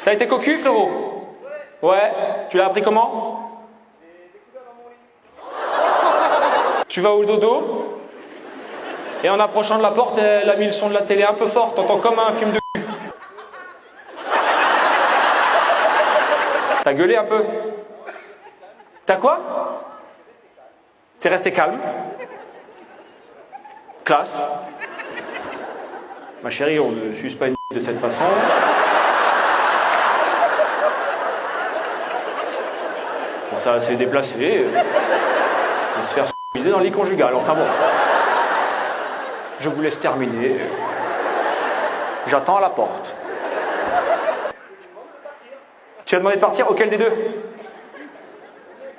T'as été cocu, frérot? Ouais. Tu l'as appris comment? Tu vas au dodo? Et en approchant de la porte, elle a mis le son de la télé un peu fort. T'entends comme un film de cul. T'as gueulé un peu? T'as quoi? T'es resté calme? Classe. Ma chérie, on ne suce pas une de cette façon. Je trouve ça assez déplacé. De se faire s***iser dans le lit conjugal. Enfin bon. Je vous laisse terminer. J'attends à la porte. Tu as demandé de partir? Auquel des deux?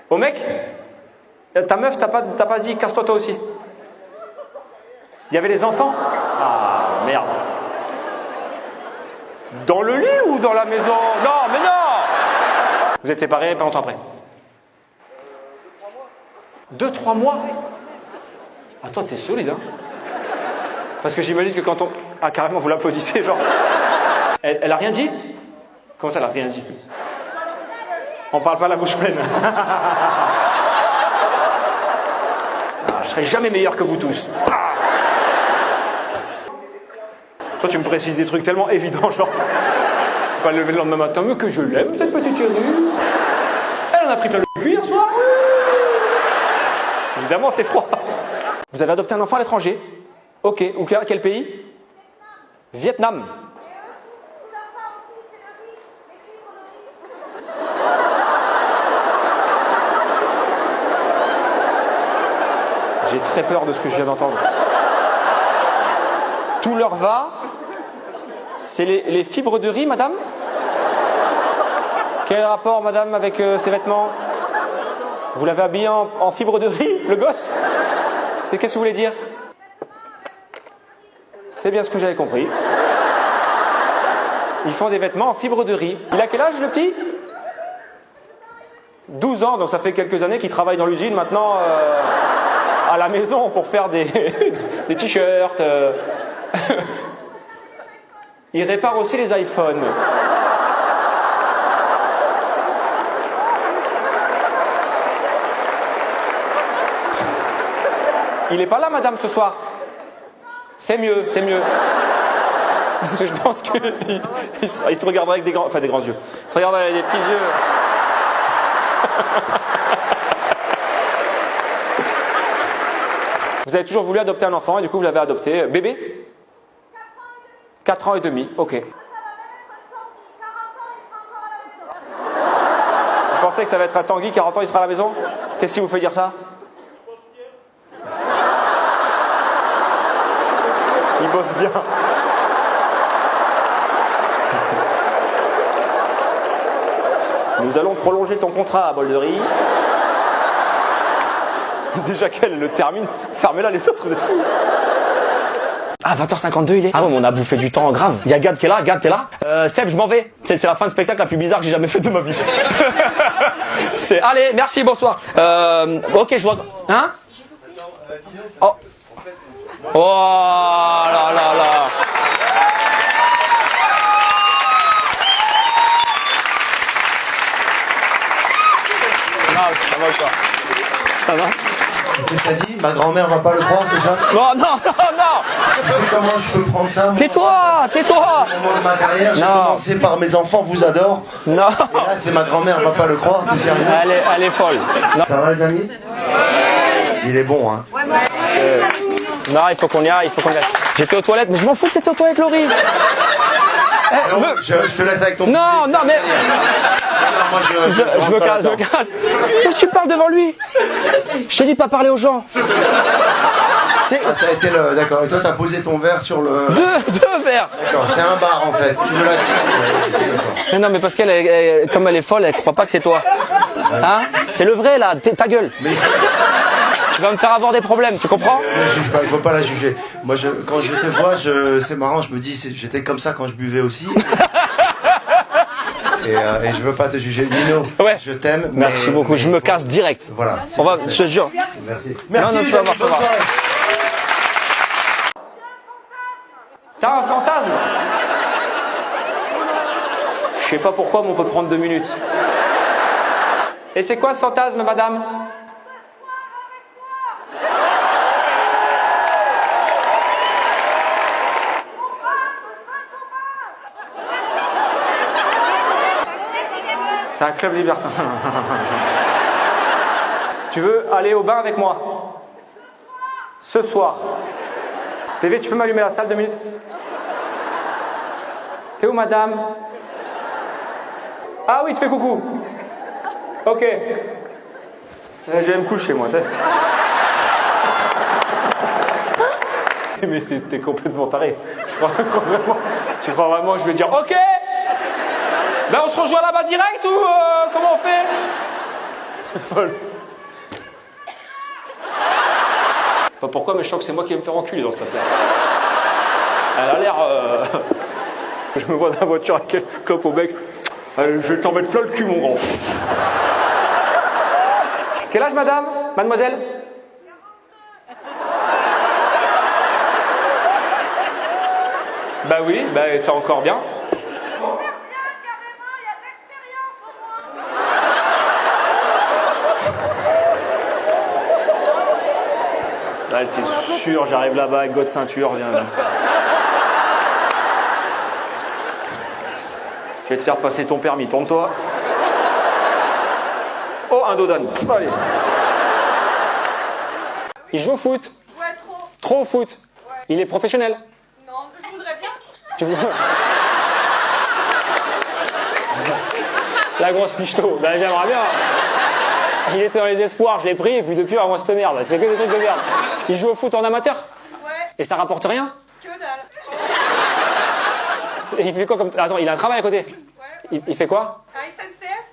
Au mec? Ta meuf, t'as pas dit casse-toi toi aussi? Il y avait les enfants? Ah, merde. Dans le lit ou dans la maison? Non, mais non! Vous êtes séparés pas longtemps après? 2-3 mois? Ah, toi, t'es solide, hein? Parce que j'imagine que quand on... Ah, carrément, vous l'applaudissez, genre... Elle a rien dit? Comment ça, elle a rien dit? On parle pas la bouche pleine. Ah, je serai jamais meilleur que vous tous. Ah. Toi, tu me précises des trucs tellement évidents, genre... Pas lever le lendemain matin, mais que je l'aime, cette petite chérie. Elle en a pris plein le cul hier soir. Évidemment, c'est froid. Vous avez adopté un enfant à l'étranger? Ok. Ou quel pays? Vietnam. J'ai très peur de ce que je viens d'entendre. Tout leur va. C'est les fibres de riz, madame? Quel rapport, madame, avec ces vêtements? Vous l'avez habillé en fibres de riz, le gosse? C'est qu'est-ce que vous voulez dire? C'est bien ce que j'avais compris. Ils font des vêtements en fibres de riz. Il a quel âge, le petit? 12 ans, donc ça fait quelques années qu'il travaille dans l'usine maintenant à la maison pour faire des t-shirts. Il répare aussi les iPhones. Il est pas là, madame, ce soir. C'est mieux, c'est mieux. Parce que je pense qu'il te regarderait avec des grands yeux. Il te regarderait avec des petits yeux. Vous avez toujours voulu adopter un enfant et du coup vous l'avez adopté. Bébé? 4 ans et demi, ok. Vous pensez que ça va être un Tanguy, 40 ans, il sera à la maison? Qu'est-ce qui vous fait dire ça? Il bosse bien. Nous allons prolonger ton contrat à Bolderie. Déjà qu'elle le termine, fermez-la les autres, vous êtes fous. Ah, 20h52 il est. Ah ouais, mais on a bouffé du temps grave. Il y a Gad qui est là, Gad t'es là. Seb, je m'en vais. C'est la fin de spectacle la plus bizarre que j'ai jamais faite de ma vie. Allez, merci, bonsoir. Ok, je vois. Hein? Oh. Oh là là là. Non, ça va quoi? Ça va? Qu'est-ce que t'as dit? Ma grand-mère va pas le croire, c'est ça? Non, non, non, non! Tu sais comment je peux prendre ça? Tais-toi, tais-toi! Au moment de ma carrière, j'ai commencé par mes enfants vous adorent. Non! Et là, c'est ma grand-mère va pas le croire, t'es sérieux? Elle est folle. Non. Ça va les amis? Il est bon, hein? Non, il faut qu'on y aille, J'étais aux toilettes, mais je m'en fous que t'étais aux toilettes, Laurie! Je te laisse avec ton... Non, non, mais... Moi, je me casse. Qu'est-ce que tu parles devant lui? Je t'ai dit de pas parler aux gens. Ah, ça a été le... D'accord. Et toi, t'as posé ton verre sur le... Deux verres. D'accord, c'est un bar, en fait. Tu veux la... Mais non, mais parce qu'elle, comme elle est folle, elle croit pas que c'est toi. Hein? C'est le vrai, là. Ta gueule. Mais... Tu vas me faire avoir des problèmes, tu comprends? Ne juge pas, il faut pas la juger. Moi, quand je te vois, c'est marrant, je me dis, j'étais comme ça quand je buvais aussi. Et je veux pas te juger, Nino. Ouais. Je t'aime. Merci beaucoup. Je me casse direct. Voilà. On va, je te jure. Merci. Merci. Non, tu vas voir, tu vas voir. T'as un fantasme? Je sais pas pourquoi, mais on peut prendre 2 minutes. Et c'est quoi ce fantasme, madame? C'est un club libertin. Tu veux aller au bain avec moi? Ce soir. PV, tu peux m'allumer la salle 2 minutes? T'es où, madame? Ah oui, tu fais coucou. Ok. Je vais me coucher, moi. Mais t'es complètement taré. Tu crois vraiment que je vais dire ok? Ben on se rejoint là-bas direct ou comment on fait? C'est folle. Pas pourquoi, mais je sens que c'est moi qui vais me faire enculer dans cette affaire. Elle a l'air... Je me vois dans la voiture avec quel cop au bec. Allez, je vais t'en mettre plein le cul, mon grand. Quel âge, madame? Mademoiselle? Bah oui, bah c'est encore bien. Là, c'est sûr, j'arrive là-bas avec God ceinture, viens là. Je vais te faire passer ton permis, tourne-toi. Oh, un dos d'âne. Allez. Il joue au foot. Ouais, trop. Trop au foot. Ouais. Il est professionnel. Non, je voudrais bien. Tu veux... La grosse pichetot. Ben, j'aimerais bien. Il était dans les espoirs, je l'ai pris, et puis depuis, vraiment, cette merde. Il fait que des trucs de merde. Il joue au foot en amateur. Ouais. Et ça rapporte rien. Que dalle. Et il fait quoi comme... Attends, il a un travail à côté. Ouais. Il fait quoi? À SNCF.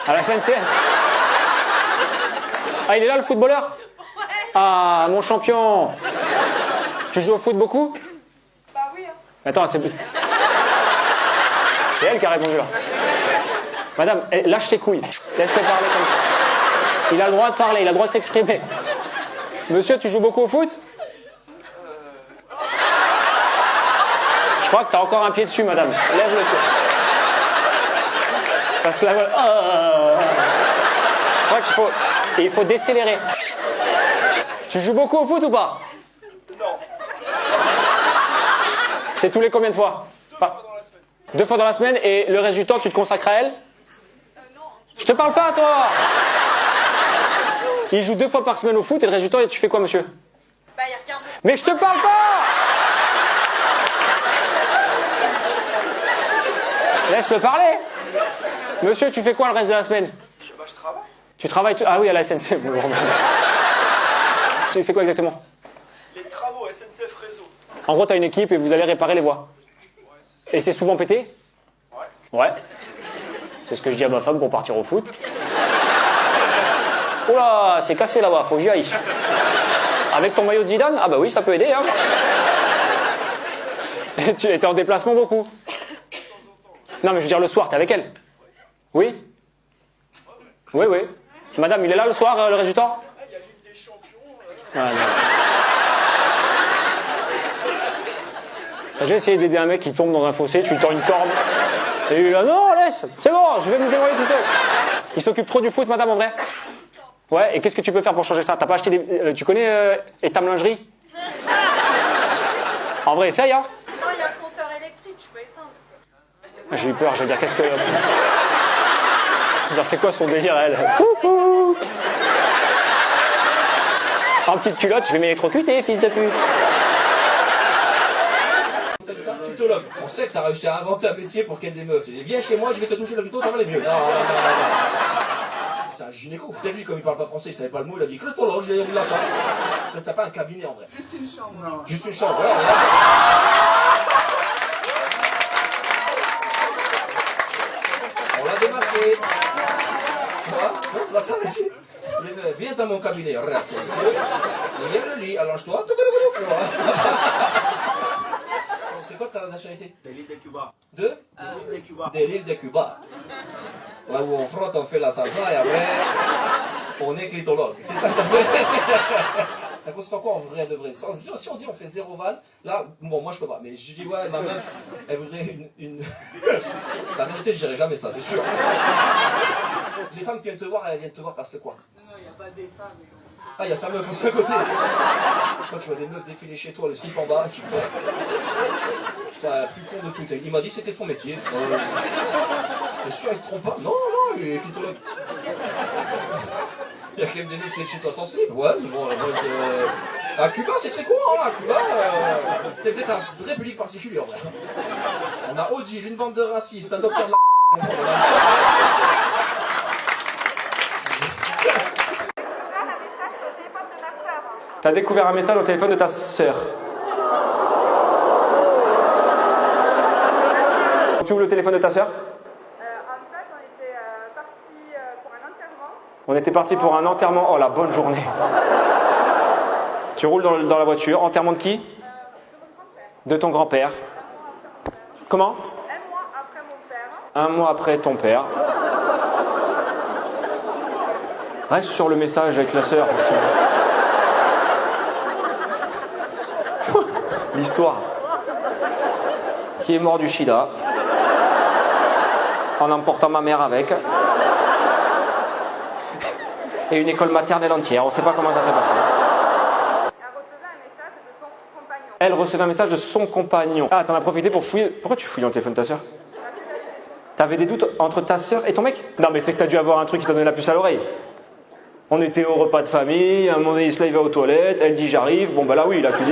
À la SNCF. Ah, il est là, le footballeur? Ouais. Ah, mon champion. Tu joues au foot beaucoup? Bah oui. Hein. Attends, c'est elle qui a répondu là. Madame, lâche tes couilles. Laisse-le parler comme ça. Il a le droit de parler, il a le droit de s'exprimer. Monsieur, tu joues beaucoup au foot? Je crois que tu as encore un pied dessus, madame. Lève le pied. Parce que là, je crois qu'il faut décélérer. Tu joues beaucoup au foot ou pas? Non. C'est tous les combien de fois? 2 fois dans la semaine. Et le reste du temps, tu te consacres à elle? Non. Je te parle pas à toi. Il joue 2 fois par semaine au foot et le reste du temps, tu fais quoi, monsieur? Bah, il regarde. Mais je te parle pas. Laisse-le parler. Monsieur, tu fais quoi le reste de la semaine? Bah, je travaille. Tu travailles... Ah oui, à la SNCF. Tu fais quoi exactement? Les travaux SNCF Réseau. En gros, tu as une équipe et vous allez réparer les voies. Et c'est souvent pété? Ouais. Ouais. C'est ce que je dis à ma femme pour partir au foot. Oula, c'est cassé là-bas, faut que j'y aille. Avec ton maillot de Zidane? Ah bah oui, ça peut aider, hein. Et tu étais en déplacement beaucoup? Non, mais je veux dire, le soir, t'es avec elle? Oui? Oui, oui. Madame, il est là le soir, le reste du temps? Il y a Ligue des Champions. Ah, non. J'ai essayé d'aider un mec qui tombe dans un fossé, tu lui tends une corde. Et lui là, non, laisse, c'est bon, je vais me débrouiller tout seul. Il s'occupe trop du foot, madame, en vrai? Ouais, et qu'est-ce que tu peux faire pour changer ça? T'as pas acheté des... tu connais Etam Lingerie? En vrai, essaye, hein? Non, il y a le compteur électrique, je peux éteindre. J'ai eu peur, je veux dire, qu'est-ce que... Je veux dire, c'est quoi son délire, elle? Coucou. En petite culotte, je vais m'électrocuter, fils de pute. T'as dit ça? Clitologue. On sait que t'as réussi à inventer un métier pour qu'elle des meufs. Tu dis, viens chez moi, je vais te toucher le clito, ça va aller mieux. Non. C'est un gynéco. T'as vu, comme il parle pas français, il savait pas le mot, il a dit clitologue, j'ai eu la chambre. C'était pas un cabinet en vrai. Juste une chambre. Non. Juste une chambre, voilà. On l'a démasqué. Tu vois, ce matin, monsieur, viens dans mon cabinet, regarde, c'est ici. Il y a le lit, allonge-toi. C'est quoi ta nationalité? De l'île de Cuba. De De l'île de Cuba. de l'île de Cuba. Là où on frotte, on fait la salsa et après, on est clitologue. C'est ça que t'as fait. Ça consiste en quoi en vrai de vrai? Si on dit on fait 0 vanne, là, bon, moi je peux pas. Mais je dis, ouais, ma meuf, elle voudrait une... La vérité, je dirais jamais ça, c'est sûr. Les femmes qui viennent te voir, elles viennent te voir parce que quoi? Non, il n'y a pas des femmes. Ah, il y a sa meuf aussi à côté. Quand tu vois des meufs défiler chez toi, le slip en bas, qui court. C'est la plus con de tout. Il m'a dit c'était son métier. T'es sûr, il te trompe pas? Non, non, il est plutôt là. Il y a quand même des meufs qui sont chez toi sans slip. Ouais, mais bon, à Cuba, c'est très court, hein. À Cuba, c'est peut-être un vrai public particulier, en vrai. On a Odile, une bande de racistes, un docteur de la... T'as découvert un message au téléphone de ta sœur. Tu ouvres le téléphone de ta sœur? En fait, on était partis pour un enterrement. On était parti pour un enterrement. Oh, la bonne journée. Tu roules dans la voiture. Enterrement de qui? De mon grand-père. De ton grand-père. Comment? Un mois après mon père. Un mois après ton père. Reste sur le message avec la sœur. L'histoire. Qui est mort du sida. En emportant ma mère avec. Et une école maternelle entière. On ne sait pas comment ça s'est passé. Elle recevait un message de son compagnon. Elle recevait un message de son compagnon. Ah, t'en as profité pour fouiller. Pourquoi tu fouilles dans le téléphone de ta sœur? T'avais des doutes entre ta sœur et ton mec? Non, mais c'est que t'as dû avoir un truc qui t'a donné la puce à l'oreille. On était au repas de famille, à un moment donné, il va aux toilettes, elle dit j'arrive. Bon, bah là, oui, là, tu dis.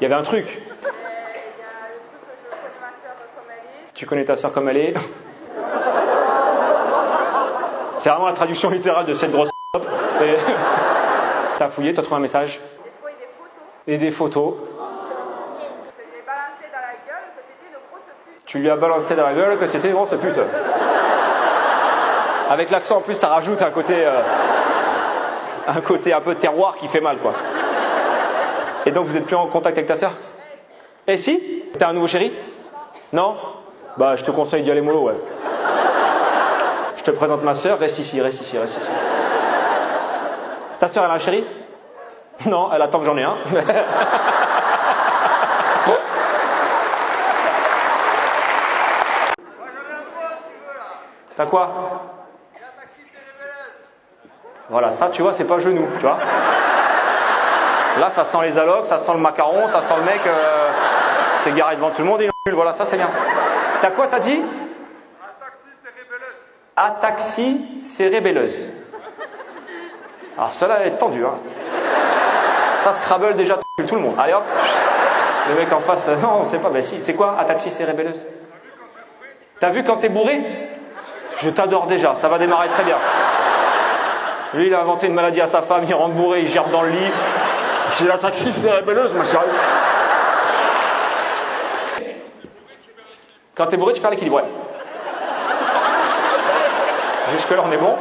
Il y avait un truc. Il y a le truc que je connais ma soeur comme elle est. Tu connais ta sœur comme elle est. C'est vraiment la traduction littérale de cette grosse et... T'as fouillé, t'as trouvé un message. J'ai trouvé des photos. Et des photos. Que j'ai balancé dans la gueule que c'était une grosse pute. Tu lui as balancé dans la gueule que c'était une grosse pute. Avec l'accent en plus, ça rajoute un côté un peu terroir qui fait mal, quoi. Et donc vous êtes plus en contact avec ta sœur? Eh si? T'as un nouveau chéri? Non? Bah je te conseille d'y aller mollo, ouais. Je te présente ma sœur, reste ici, reste ici, reste ici. Ta sœur, elle a un chéri? Non, elle attend que j'en ai un. T'as quoi? Voilà, ça tu vois, c'est pas genou, tu vois. Là, ça sent les allocs, ça sent le macaron, ça sent le mec, c'est garé devant tout le monde et il encule. Voilà, ça c'est bien. T'as quoi, t'as dit? Ataxie cérébelleuse. Alors celle-là, elle est tendue, hein. Ça Scrabble déjà tout le monde. Allez hop. Le mec en face, non, on sait pas, ben si. C'est quoi, ataxie cérébelleuse? T'as vu quand t'es bourré? Je t'adore déjà, ça va démarrer très bien. Lui, il a inventé une maladie à sa femme, il rentre bourré, il gerbe dans le lit. J'ai l'ataxie cérébelleuse, ma chérie. Quand t'es bourré, tu perds l'équilibre, ouais. Jusque-là, on est bon.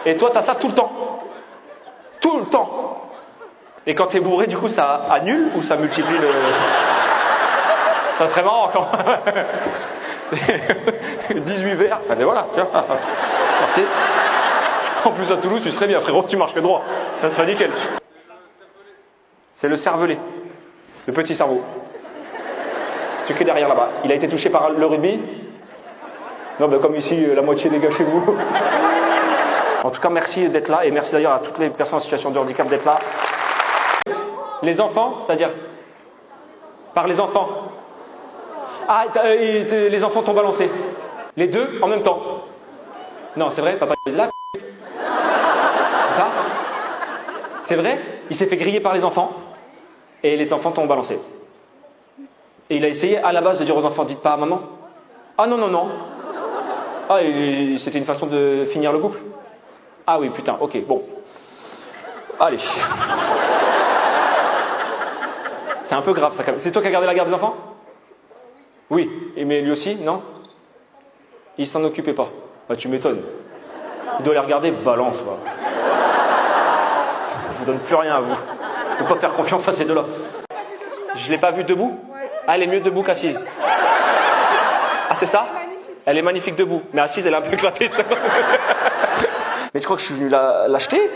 Et toi, t'as ça tout le temps. Tout le temps. Et quand t'es bourré, du coup, ça annule ou ça multiplie le... Ça serait marrant quand... 18 verres. Allez, voilà, tiens. Partez. En plus, à Toulouse, tu serais bien, frérot, tu marches que droit. Ça serait nickel. C'est le cervelet. Le petit cerveau. C'est que derrière là-bas. Il a été touché par le rugby. Non, ben comme ici, la moitié des gars chez vous. En tout cas, merci d'être là. Et merci d'ailleurs à toutes les personnes en situation de handicap d'être là. Les enfants, c'est-à-dire? Par les enfants. Ah, les enfants t'ont balancé. Les deux en même temps. Non, c'est vrai, papa est là. C'est ça? C'est vrai? Il s'est fait griller par les enfants. Et les enfants t'ont balancé. Et il a essayé à la base de dire aux enfants, dites pas à maman. Ah non, non, non. Ah, c'était une façon de finir le couple? Ah oui, putain, ok, bon. Allez. C'est un peu grave ça quand même. C'est toi qui as gardé la garde des enfants? Oui, mais lui aussi, non? Il s'en occupait pas. Bah, tu m'étonnes. Il doit les regarder, balance, quoi. Je vous donne plus rien à vous. Je ne peux pas faire confiance à ces deux-là. Je l'ai pas vue debout? Ah, elle est mieux debout qu'assise. Ah, c'est ça? Elle est magnifique debout. Mais assise, elle est un peu éclatée. Ça. Mais tu crois que je suis venu l'acheter?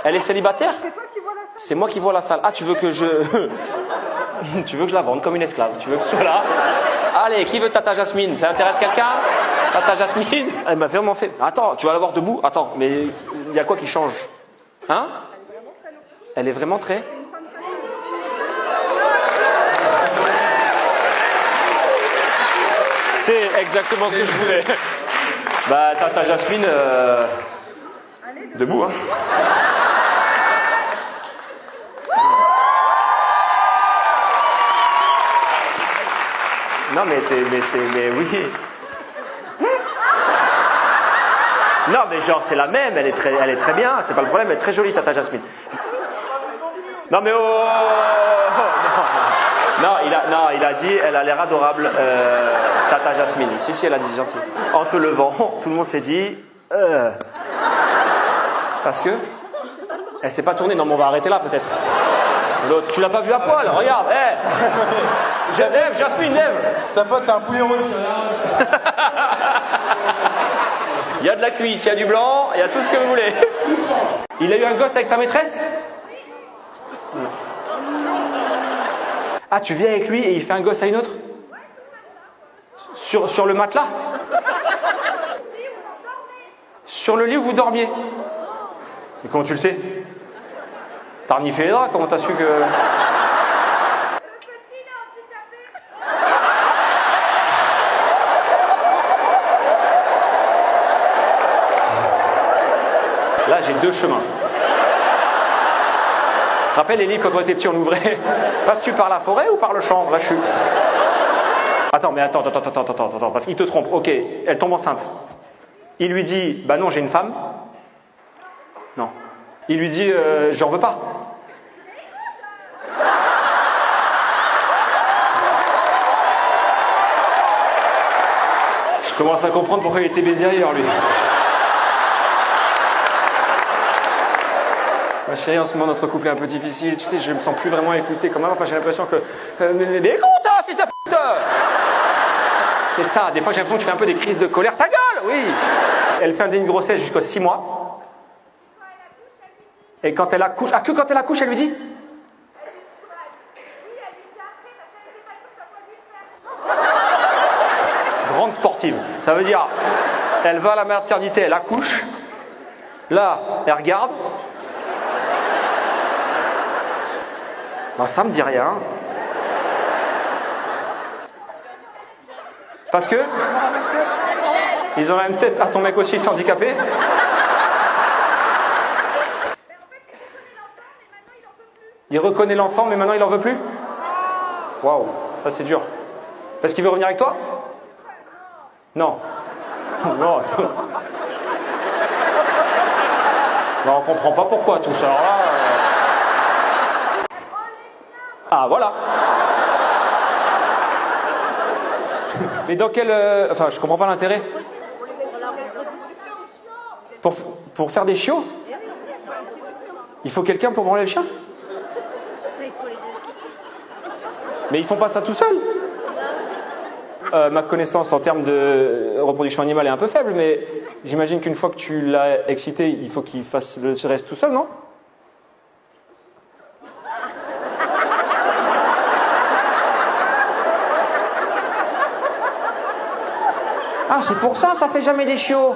Elle est célibataire? C'est toi qui vois la salle. C'est moi qui vois la salle. Ah, tu veux que je... tu veux que je la vende comme une esclave? Tu veux que je sois là? Allez, qui veut Tata Jasmine? Ça intéresse quelqu'un? Tata Jasmine? Elle m'a vraiment fait... Attends, tu vas la voir debout? Attends, mais il y a quoi qui change? Hein? Elle est vraiment très... C'est exactement ce que je voulais. Bah, Tata Jasmine... Debout, hein? Non, mais oui. Non, mais genre, c'est la même, elle est très bien, c'est pas le problème, elle est très jolie, Tata Jasmine. Non, mais oh, non, il a dit, elle a l'air adorable, Tata Jasmine. Si, elle a dit gentil. En te levant, tout le monde s'est dit, parce que elle s'est pas tournée. Non, mais on va arrêter là, peut-être. L'autre, tu l'as pas vu à poil, regarde, lève, Jasmine, lève. Sa pote, c'est un poulet rouge. Il y a de la cuisse, il y a du blanc, il y a tout ce que vous voulez. Il a eu un gosse avec sa maîtresse? Ah, tu viens avec lui et il fait un gosse à une autre? Sur le matelas? Sur le lit où vous dormiez? Et comment tu le sais? T'as reniflé les draps? Comment t'as su que... Là, j'ai deux chemins. Tu te rappelles les livres, quand on était petits, on ouvrait. Passes-tu par la forêt ou par le champ? Là, je suis... Attends, parce qu'il te trompe. Ok, elle tombe enceinte. Il lui dit, bah non, j'ai une femme. Non. Il lui dit, j'en veux pas. Je commence à comprendre pourquoi il était baisé ailleurs, lui. Ma chérie, en ce moment, notre couple est un peu difficile. Tu sais, je me sens plus vraiment écouté comme avant. Enfin, j'ai l'impression que... Mais écoute, fils de pute! C'est ça. Des fois, j'ai l'impression que tu fais un peu des crises de colère. Ta gueule! Oui. Elle fait un déni de grossesse jusqu'aux 6 mois. Et quand elle accouche... Ah, que quand elle accouche, elle lui dit? Grande sportive. Ça veut dire, elle va à la maternité, elle accouche. Là, elle regarde. Ben, ça me dit rien. Parce que ils ont la même tête. Ah, ton mec aussi est handicapé. Il reconnaît l'enfant, mais maintenant il en veut plus. Waouh, ça c'est dur. Parce qu'il veut revenir avec toi? Non. Non. Non, on comprend pas pourquoi tout ça. Alors là, Ah, voilà. Mais dans quel... Enfin, je comprends pas l'intérêt. Pour faire des chiots? Il faut quelqu'un pour branler le chien? Mais ils font pas ça tout seuls. Ma connaissance en termes de reproduction animale est un peu faible, mais j'imagine qu'une fois que tu l'as excité, il faut qu'il fasse le reste tout seul, non? Ah, c'est pour ça, ça fait jamais des chiots.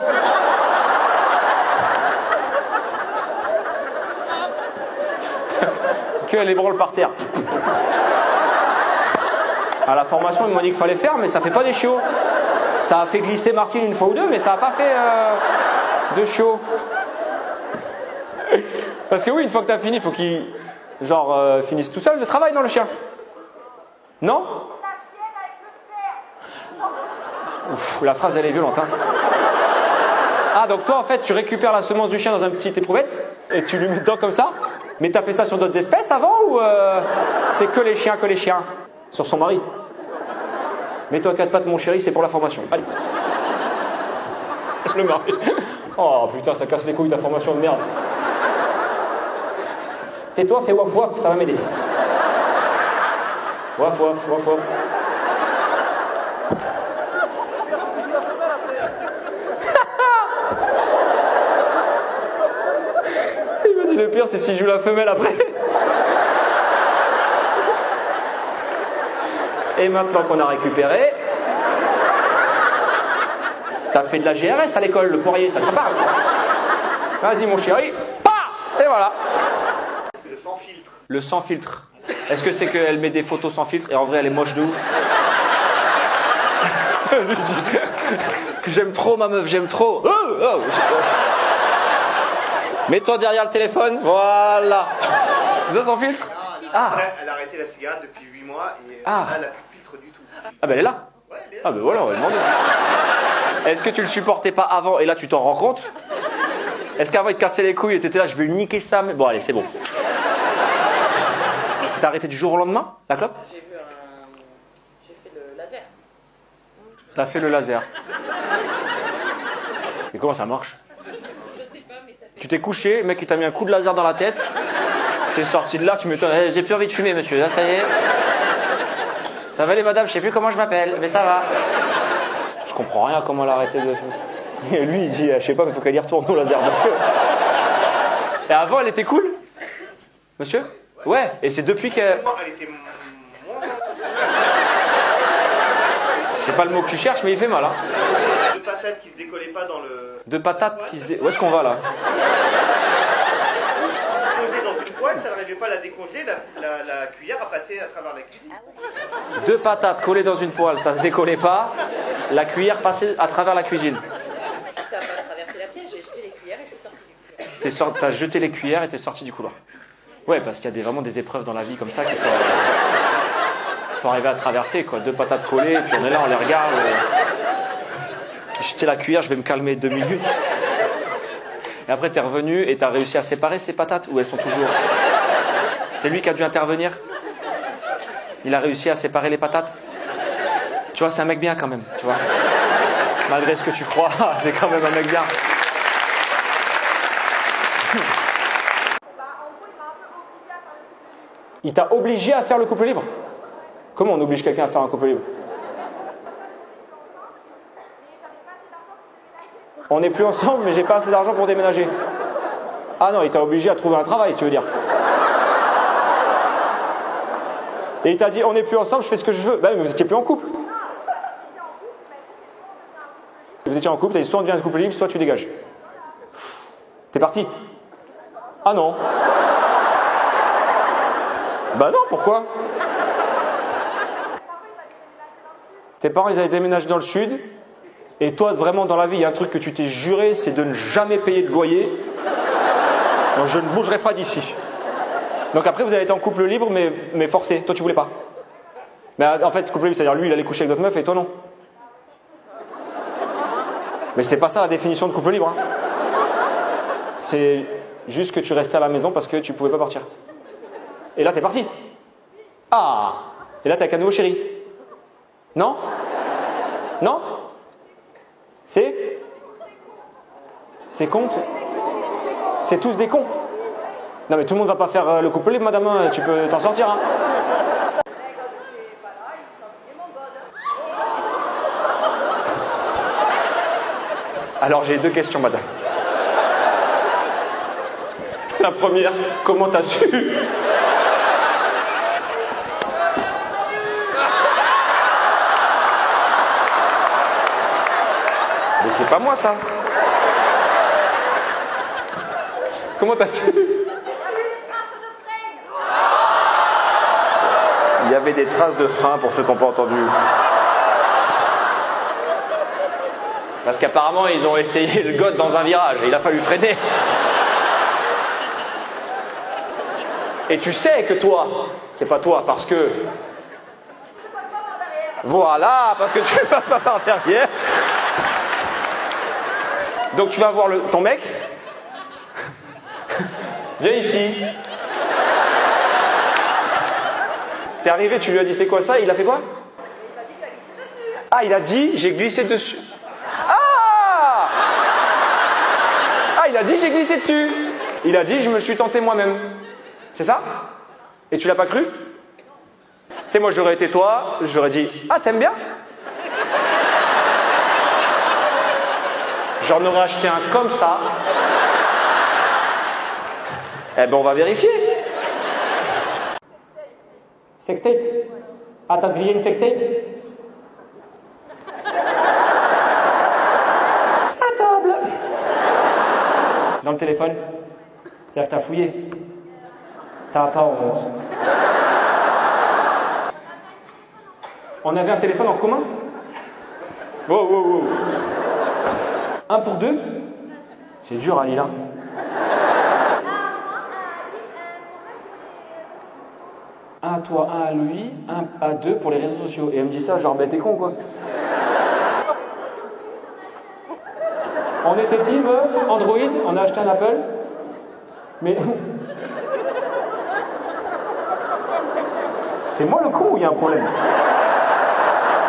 Qu'elle les branle par terre. À la formation, ils m'ont dit qu'il fallait faire, mais ça fait pas des chiots. Ça a fait glisser Martine une fois ou deux, mais ça a pas fait de chiots. Parce que oui, une fois que tu as fini, il faut qu'il finisse tout seul le travail dans le chien. Non? Ouf, la phrase elle est violente, hein. Ah, donc toi en fait tu récupères la semence du chien dans un petit éprouvette et tu lui mets dedans comme ça? Mais t'as fait ça sur d'autres espèces avant ou c'est que les chiens? Sur son mari? Mets-toi à 4 pattes mon chéri, c'est pour la formation. Allez. Le mari. Oh putain, ça casse les couilles ta formation de merde. Tais-toi, fais waf waf, ça va m'aider. Waf waf, waf waf. pire, c'est si je joue la femelle après. Et maintenant qu'on a récupéré, t'as fait de la GRS à l'école, le poirier, ça te parle? Vas-y mon chéri, et voilà. Le sans filtre. Le sans filtre. Est-ce que c'est qu'elle met des photos sans filtre et en vrai elle est moche de ouf? Lui dit, j'aime trop ma meuf, j'aime trop. Mets-toi derrière le téléphone, voilà. C'est ça sans filtre? Ah. Elle a arrêté la cigarette depuis 8 mois et Ah. elle a plus de filtre du tout. Ah ben elle est là. Ouais, elle est là. Ah ben voilà, on va demander. Est-ce que tu le supportais pas avant et là tu t'en rends compte? Est-ce qu'avant il te cassait les couilles et t'étais là, je vais lui niquer ça, mais bon allez, c'est bon. T'as arrêté du jour au lendemain, la clope? J'ai fait le laser. T'as fait le laser. Et comment ça marche? Je sais pas, mais ça fait... Tu t'es couché, le mec il t'a mis un coup de laser dans la tête. T'es sorti de là, tu m'étonnes. Eh, j'ai plus envie de fumer, monsieur. Là, ça y est. Ça va les madame, je sais plus comment je m'appelle, mais ça va. Je comprends rien comment elle a arrêté de fumer. Et lui il dit, je sais pas, mais faut qu'elle y retourne au laser, monsieur. Et avant elle était cool? Monsieur? Ouais, et c'est depuis qu'elle... Elle était moins... C'est pas le mot que tu cherches, mais il fait mal, hein. Deux patates qui se décollaient pas dans le... Deux patates qui se... Où est-ce qu'on va, là? Posée dans une poêle, ça n'arrivait pas à la décongeler, la cuillère a passé à travers la cuisine. Deux patates collées dans une poêle, ça se décollait pas. La cuillère passait à travers la cuisine. Ça n'a pas traversé la pièce, j'ai jeté les cuillères et je suis sortie du couloir. T'as jeté les cuillères et t'es sorti du couloir. Ouais, parce qu'il y a vraiment des épreuves dans la vie comme ça qu'il faut arriver à traverser, quoi. Deux patates collées, et puis on est là, on les regarde. Jeter la cuillère, je vais me calmer 2 minutes. Et après, t'es revenu et t'as réussi à séparer ces patates, ou elles sont toujours... C'est lui qui a dû intervenir? Il a réussi à séparer les patates? Tu vois, c'est un mec bien quand même, tu vois. Malgré ce que tu crois, c'est quand même un mec bien. Il t'a obligé à faire le couple libre? Comment on oblige quelqu'un à faire un couple libre? On n'est plus ensemble, mais j'ai pas assez d'argent pour déménager. Ah non, il t'a obligé à trouver un travail, tu veux dire? Et il t'a dit, on n'est plus ensemble, je fais ce que je veux. Ben, mais vous étiez plus en couple. Vous étiez en couple, t'as dit, soit on devient un couple libre, soit tu dégages. T'es parti? Ah non. Bah non, pourquoi? Tes parents, ils avaient déménagé dans le sud. Et toi, vraiment, dans la vie, il y a un truc que tu t'es juré, c'est de ne jamais payer de loyer. Donc, je ne bougerai pas d'ici. Donc après, vous avez été en couple libre, mais forcé. Toi, tu voulais pas. Mais en fait, ce couple libre, c'est-à-dire lui, il allait coucher avec d'autres meufs et toi, non. Mais c'est pas ça la définition de couple libre. Hein. C'est juste que tu restais à la maison parce que tu pouvais pas partir. Et là, t'es parti. Ah! Et là, t'es avec un nouveau chéri. Non? Non? C'est con. C'est tous des cons. Non mais tout le monde va pas faire le couple libre, madame, tu peux t'en sortir. Hein. Alors j'ai 2 questions, madame. La première, comment t'as su? Mais c'est pas moi ça. Comment t'as su? Il y avait des traces de frein pour ceux qui n'ont pas entendu. Parce qu'apparemment ils ont essayé le god dans un virage et il a fallu freiner. Et tu sais que toi, c'est pas toi parce que... Voilà, parce que tu passes pas par derrière. Donc tu vas voir ton mec. Viens ici. T'es arrivé, tu lui as dit c'est quoi ça? Il a fait quoi? Ah, il a dit j'ai glissé dessus. Ah! Ah, il a dit j'ai glissé dessus. Il a dit je me suis tenté moi-même. C'est ça? Et tu l'as pas cru? Tu sais, moi j'aurais été toi, j'aurais dit ah, t'aimes bien? J'en aurais acheté un comme ça. Eh ben, on va vérifier. Sextape? Ah, t'as grillé une sextape? À table. Dans le téléphone? C'est-à-dire que t'as fouillé? T'as pas honte. On avait un téléphone en commun? Wow, wow, wow. Un pour deux? C'est dur, hein, Lila. Un à toi, un à lui, un à deux pour les réseaux sociaux. Et elle me dit ça, genre, ben t'es con, quoi. On était team Android, on a acheté un Apple. Mais... C'est moi le con ou il y a un problème?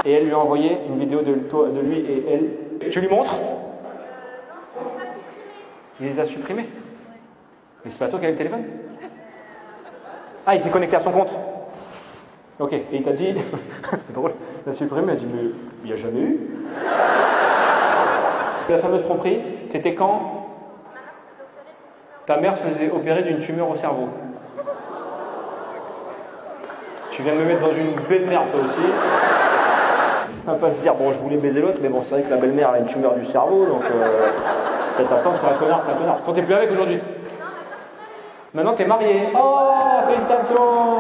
Et elle lui a envoyé une vidéo de lui et elle. Tu lui montres? Il les a supprimés. Mais c'est pas toi qui as le téléphone? Ah, il s'est connecté à son compte. Ok, et il t'a dit... C'est drôle, il a supprimé, il a dit, mais il n'y a jamais eu. La fameuse tromperie, c'était quand ta mère se faisait opérer d'une tumeur au cerveau. Tu viens de me mettre dans une belle merde, toi aussi. On va pas se dire, bon, je voulais baiser l'autre, mais bon, c'est vrai que la belle-mère a une tumeur du cerveau, donc peut-être attendre, c'est un connard, c'est un connard. Toi, t'es plus avec aujourd'hui. Maintenant, t'es marié. Oh, félicitations.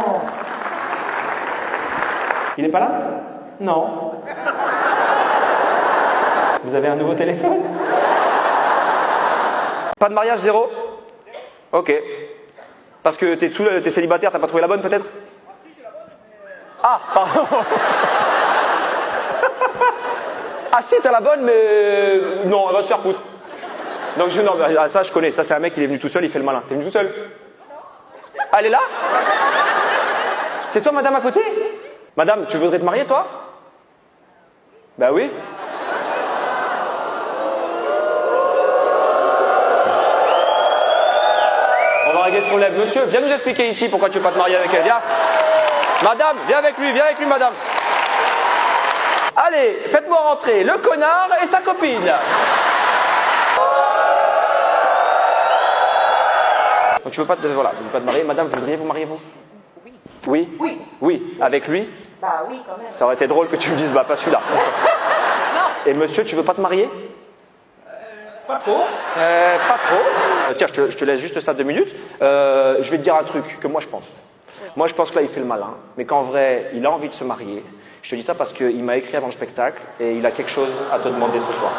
Il est pas là? Non. Vous avez un nouveau téléphone? Pas de mariage, zéro? Ok. Parce que t'es célibataire, t'as pas trouvé la bonne, peut-être? Ah, pardon. Ah si, t'as la bonne, mais... Non, elle va se faire foutre. Donc non, ça je connais, ça c'est un mec, il est venu tout seul, il fait le malin. T'es venu tout seul? Ah, elle est là? C'est toi, madame, à côté? Madame, tu voudrais te marier, toi? Bah oui. On va régler ce problème. Monsieur, viens nous expliquer ici pourquoi tu veux pas te marier avec elle. Viens. Madame, viens avec lui, madame. Allez, faites-moi rentrer le connard et sa copine. Donc tu veux pas te marier, madame, vous voudriez vous marier, vous? Oui. Oui. Oui, avec lui? Bah oui, quand même. Ça aurait été drôle que tu me dises, bah pas celui-là. Non. Et monsieur, tu veux pas te marier? Pas trop. Pas trop. Tiens, je te laisse juste ça 2 minutes. Je vais te dire un truc que moi je pense. Moi je pense que là il fait le malin, mais qu'en vrai il a envie de se marier. Je te dis ça parce qu'il m'a écrit avant le spectacle et il a quelque chose à te demander ce soir.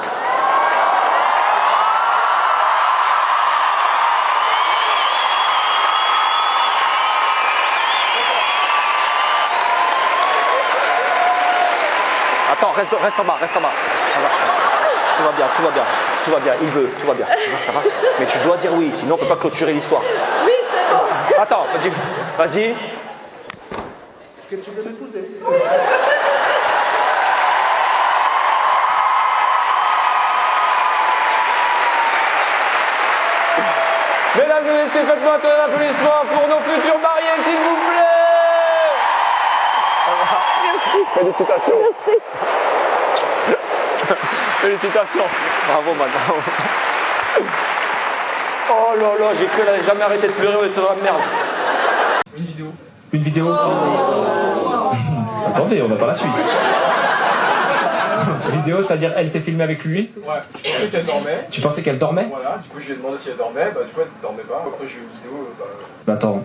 Attends, reste en bas. Ça va. Tout va bien, il veut, tout va bien. Ça va. Mais tu dois dire oui, sinon on peut pas clôturer l'histoire. Oui, c'est bon. Attends, vas-y. Est-ce que tu veux m'épouser? Mesdames et messieurs, faites-moi un applaudissement pour nos futurs mariés, s'il vous plaît. Merci. Félicitations. Merci. Félicitations. Bravo, madame. Oh là là, j'ai cru qu'elle n'allait jamais arrêter de pleurer, on était dans la merde. Une vidéo. Attendez, on n'a pas la suite. Vidéo, c'est-à-dire elle s'est filmée avec lui? Ouais, je pensais qu'elle dormait. Tu pensais qu'elle dormait? Voilà, du coup je lui ai demandé si elle dormait, bah du coup elle dormait pas. Après j'ai eu une vidéo, Attends.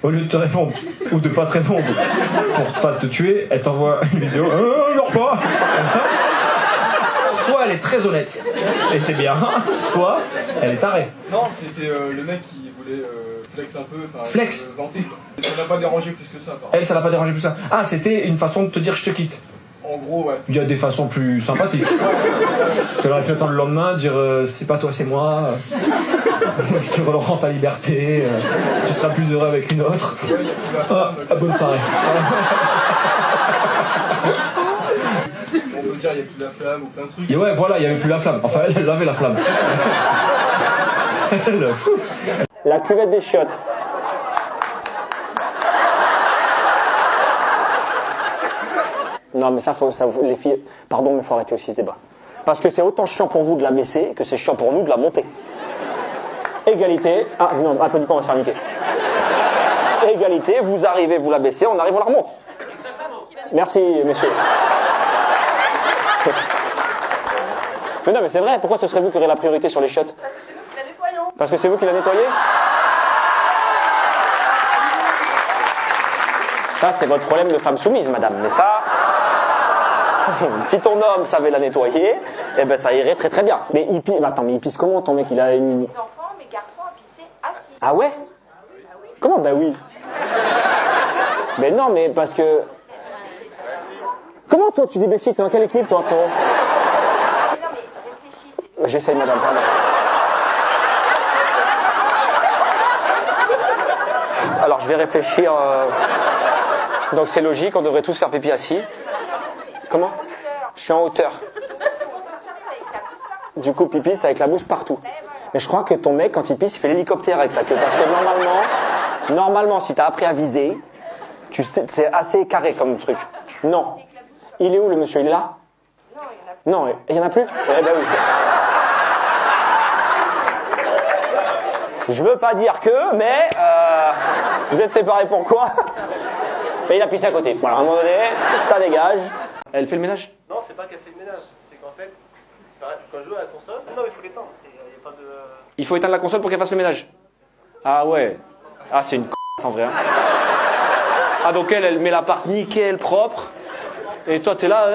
Au lieu de te répondre, ou de pas te répondre, pour pas te tuer, elle t'envoie une vidéo. Dors pas. Soit elle est très honnête, et c'est bien, soit elle est tarée. Non, c'était le mec qui voulait flex un peu, enfin Flex. vanter quoi. Et ça n'a pas dérangé plus que ça. Elle, ça l'a pas dérangé plus ça. Ah, c'était une façon de te dire je te quitte. En gros, ouais. Il y a des façons plus sympathiques. Tu aurais pu attendre le lendemain, dire c'est pas toi, c'est moi. Je te rends ta liberté. Tu seras plus heureux avec une autre. Ouais, il y a plus la femme. Bonne soirée. On peut dire il y a plus la flamme ou plein de trucs. Et ouais, voilà, il y avait plus la flamme. Enfin, elle avait la flamme. La cuvette des chiottes. Non, mais les filles, pardon, mais il faut arrêter aussi ce débat. Parce que c'est autant chiant pour vous de la baisser que c'est chiant pour nous de la monter. Égalité. Ah non, applaudis pas, on va se faire niquer. Égalité, vous arrivez, vous la baissez, on arrive, on la remonte. Merci, messieurs. Mais non, mais c'est vrai, pourquoi ce serait vous qui aurez la priorité sur les chiottes? Parce que c'est vous qui la nettoyez? Ça, c'est votre problème de femme soumise, madame. Mais ça, si ton homme savait la nettoyer, eh ben ça irait très très bien. Mais il pisse, attends, mais il pisse comment ton mec? Il a une... Les enfants, mes garçons ont pissé assis. Ah ouais? Comment? Bah oui. Mais non, mais parce que... Comment toi tu dis Bessie? T'es dans quelle équipe toi, frérot? Non mais réfléchis. J'essaye, madame, pardon. Alors je vais réfléchir... Donc c'est logique, on devrait tous faire pipi assis. Comment? Je suis en hauteur. Du coup, pipi, c'est avec la bouche partout. Mais je crois que ton mec, quand il pisse, il fait l'hélicoptère avec sa queue. Parce que normalement, si t'as appris à viser, tu sais, c'est assez carré comme truc. Non. Il est où le monsieur? Il est là? Non, il y en a plus. Eh ben oui. Je veux pas dire que, mais vous êtes séparés pourquoi? Mais il a pissé à côté. Voilà, à un moment donné, ça dégage. Elle fait le ménage? Non, c'est pas qu'elle fait le ménage. C'est qu'en fait, quand je joue à la console, non, mais il faut l'éteindre. Y a pas de... Il faut éteindre la console pour qu'elle fasse le ménage? Ah ouais. Ah, c'est une en vrai. Hein. Ah, donc elle met l'appart nickel, propre. Et toi, t'es là,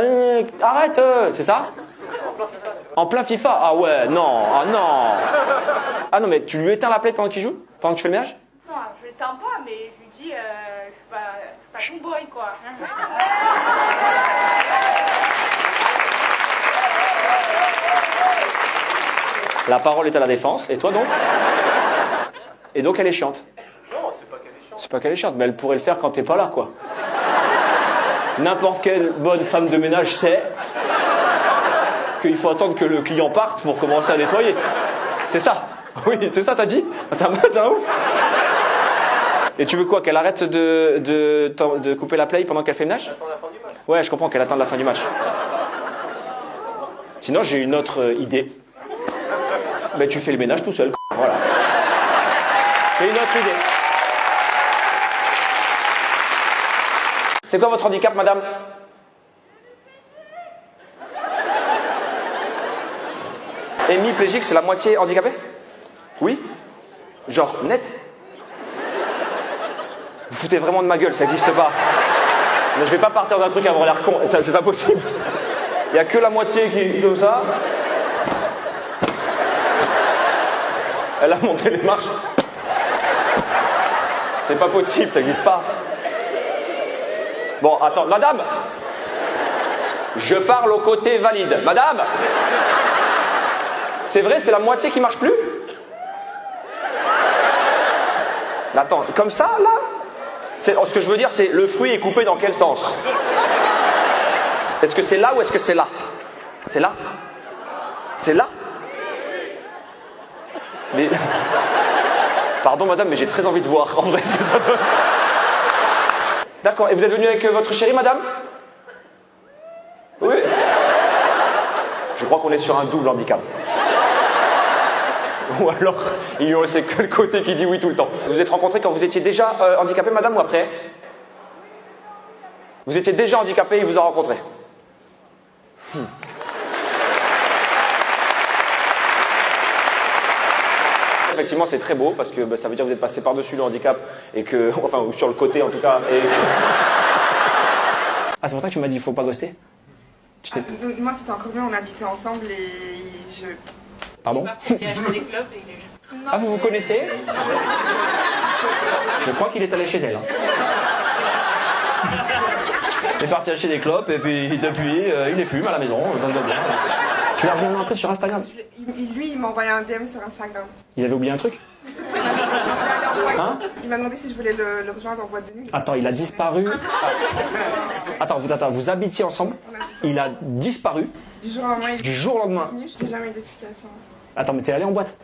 arrête, c'est ça? En plein FIFA? Ah ouais, non, ah non. Ah non, mais tu lui éteins la play pendant qu'il joue? Pendant que tu fais le ménage? Non, je l'éteins pas, mais je lui dis, je suis pas tomboy, quoi. La parole est à la défense, et toi donc? Et donc elle est chiante? Non, c'est pas qu'elle est chiante. C'est pas qu'elle est chiante, mais elle pourrait le faire quand t'es pas là, quoi. N'importe quelle bonne femme de ménage sait qu'il faut attendre que le client parte pour commencer à nettoyer. C'est ça. Oui, c'est ça, t'as dit? T'as un ouf. Et tu veux quoi? Qu'elle arrête de couper la play pendant qu'elle fait le ménage? Attends la fin du match. Ouais, je comprends qu'elle attende la fin du match. Sinon, j'ai une autre idée. Ben, tu fais le ménage tout seul. Voilà. C'est une autre idée. C'est quoi votre handicap, madame? Hémiplégique, c'est la moitié handicapée? Oui? Genre, net? Vous foutez vraiment de ma gueule, ça n'existe pas. Mais je vais pas partir d'un truc à avoir l'air con, c'est pas possible. Il n'y a que la moitié qui est comme ça. Elle a monté les marches. C'est pas possible, ça n'existe pas. Bon, attends, madame, je parle au côté valide. Madame, c'est vrai, c'est la moitié qui marche plus? Attends, comme ça, là? Ce que je veux dire, c'est le fruit est coupé dans quel sens? Est-ce que c'est là ou est-ce que c'est là? C'est là? C'est là? Mais... Pardon madame, mais j'ai très envie de voir, en vrai, ce que ça veut. D'accord, et vous êtes venu avec votre chérie, madame? Oui. Je crois qu'on est sur un double handicap. Ou alors, ils lui ont laissé que le côté qui dit oui tout le temps. Vous vous êtes rencontrés quand vous étiez déjà handicapé, madame, ou après? Vous étiez déjà handicapé et il vous a rencontré. Effectivement, c'est très beau parce que ça veut dire que vous êtes passé par-dessus le handicap et que, enfin, ou sur le côté en tout cas. Et... Ah, c'est pour ça que tu m'as dit il faut pas ghoster? Moi, c'était encore mieux, on habitait ensemble et je... Pardon? Il a acheté des clopes et il est... Ah, vous vous connaissez? Je crois qu'il est allé chez elle. Hein. Il est parti acheter des clopes et puis depuis, il les fume à la maison, ça me va bien. Tu l'as revu après sur Instagram? Lui, il m'a envoyé un DM sur Instagram. Il avait oublié un truc? Hein? Il m'a demandé si je voulais le rejoindre en boîte de nuit. Attends, il a disparu. Attends, vous habitiez ensemble. Il a disparu. Du jour au lendemain, Du jour au lendemain. J'ai jamais eu d'explication. Attends, mais t'es allé en boîte?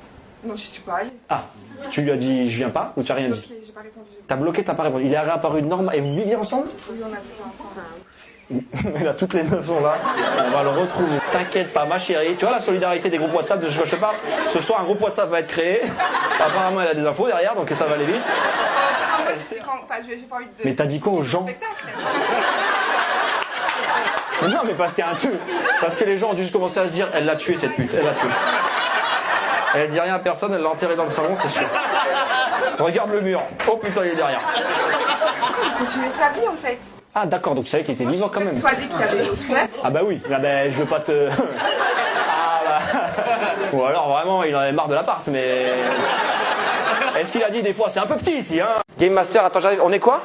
Non, je suis pas allée. Ah, tu lui as dit je viens pas ou tu n'as rien dit? J'ai pas répondu. T'as bloqué, t'as pas répondu. Il est réapparu normal et vous viviez ensemble? Oui, on habitait ensemble. Mais là, toutes les meufs sont là. On va le retrouver. T'inquiète pas, ma chérie. Tu vois la solidarité des groupes WhatsApp de ce que je te parle? Ce soir, un groupe WhatsApp va être créé. Apparemment, elle a des infos derrière, donc ça va aller vite. J'ai pas envie de... Mais t'as dit quoi aux gens? Mais non, mais parce qu'il y a un truc. Parce que les gens ont juste commencé à se dire, elle l'a tué cette pute, elle l'a tué. Elle dit rien à personne, elle l'a enterré dans le salon, c'est sûr. Regarde le mur. Oh putain, il est derrière. Continuer sa vie en fait. Ah d'accord, donc tu savais qu'il était vivant quand même. Soit dit qu'il y avait d'autres fleurs. Ah bah oui, ah bah, je veux pas te... Ah bah... Ou alors vraiment, il en avait marre de l'appart, mais... Est-ce qu'il a dit des fois, c'est un peu petit ici, hein? Game Master, attends, j'arrive. On est quoi?